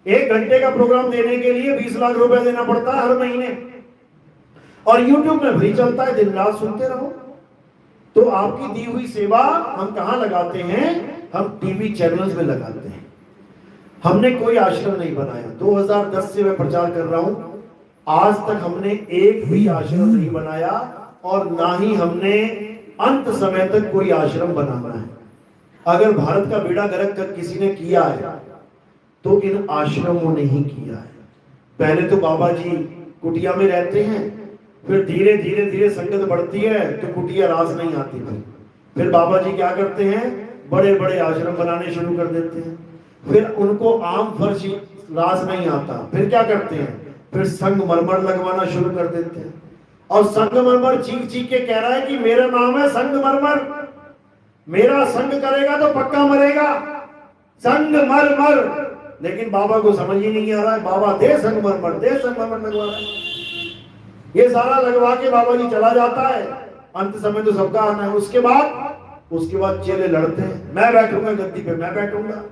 1 घंटे का प्रोग्राम देने के लिए 20 लाख रुपए देना पड़ता है हर महीने, और YouTube में फ्री चलता है, दिन रात सुनते रहो। तो आपकी दी हुई सेवा हम कहां लगाते हैं? हम टीवी चैनल्स में लगाते हैं। हमने कोई आश्रम नहीं बनाया। 2010 से मैं प्रचार कर रहा हूं, आज तक हमने एक भी आश्रम नहीं बनाया और ना ही हमने अंत समय तक कोई आश्रम बनाना है। अगर भारत का बेड़ा गर्क कर किसी ने किया है तो इन आश्रमों ने ही किया है। पहले तो बाबा जी कुटिया में रहते हैं, फिर धीरे धीरे धीरे संगत बढ़ती है तो कुटिया रास नहीं आती थी। फिर बाबा जी क्या करते हैं? बड़े बड़े आश्रम बनाने शुरू कर देते हैं। फिर उनको आम फर्श रास नहीं आता, फिर क्या करते हैं? फिर संगमरमर लगवाना शुरू कर देते हैं। और संगमरमर चीख चीख के कह रहा है कि मेरा नाम है संगमरमर, मेरा संग करेगा तो पक्का मरेगा, संगमरमर। लेकिन बाबा को समझ ही नहीं आ रहा है, बाबा दे संगमरमर, दे संगमरमर लगवा रहा है। ये सारा लगवा के बाबा जी चला जाता है। अंत समय तो सबका आना है। उसके बाद चेले लड़ते हैं, मैं बैठूंगा गद्दी पे, मैं बैठूंगा,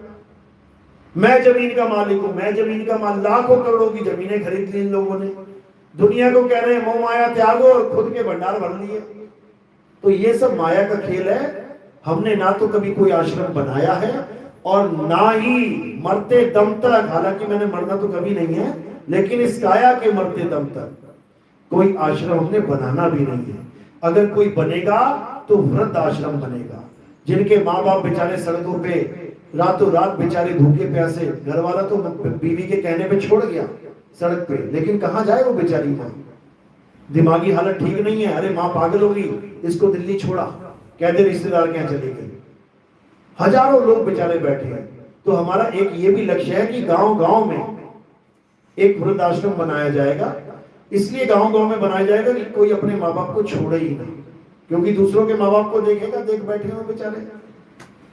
मैं जमीन का मालिक हूं, मैं जमीन का मालिक। लाखों करोड़ों की जमीनें खरीद ली इन लोगों ने। दुनिया को कह रहे हैं मोह माया त्यागो और खुद के भंडार भर लिए। तो ये सब माया का खेल है। हमने ना तो कभी कोई आश्रम बनाया है और ना ही मरते दम तक, हालांकि मैंने मरना तो कभी नहीं है, लेकिन इस काया के मरते दम तक कोई आश्रम हमने बनाना भी नहीं है। अगर कोई बनेगा तो वृद्ध आश्रम बनेगा, जिनके माँ बाप बेचारे सड़कों पे रातों रात बेचारे भूखे प्यासे, घर वाला तो बीवी के कहने पे छोड़ गया सड़क पे, लेकिन कहां जाए वो बेचारी माँ? दिमागी हालत ठीक नहीं है, अरे माँ पागल होगी, इसको दिल्ली छोड़ा, कहते रिश्तेदार के यहाँ चले गए। हजारों लोग बेचारे बैठे हैं। तो हमारा एक ये भी लक्ष्य है कि गांव गांव में एक वृद्ध आश्रम बनाया जाएगा। इसलिए गांव गांव में बनाया जाएगा कि कोई अपने माँ बाप को छोड़े ही नहीं, क्योंकि दूसरों के माँ बाप को देखेगा, देख बैठे हो बेचारे,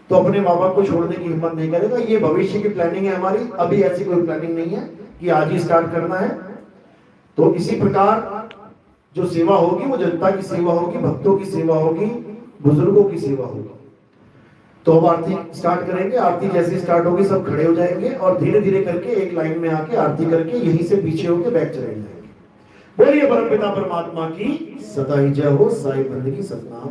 तो अपने माँ बाप को छोड़ने की हिम्मत नहीं करेगा। ये भविष्य की प्लानिंग है हमारी, अभी ऐसी कोई प्लानिंग नहीं है कि आज ही स्टार्ट करना है। तो इसी प्रकार जो सेवा होगी वो जनता की सेवा होगी, भक्तों की सेवा होगी, बुजुर्गों की सेवा होगी। तो अब आरती स्टार्ट करेंगे। आरती जैसे स्टार्ट होगी सब खड़े हो जाएंगे और धीरे धीरे करके एक लाइन में आके आरती करके यहीं से पीछे होके बैक चले जाएंगे। बोलिए परमपिता परमात्मा की सदा ही जय हो। साईं बंदगी सतनाम।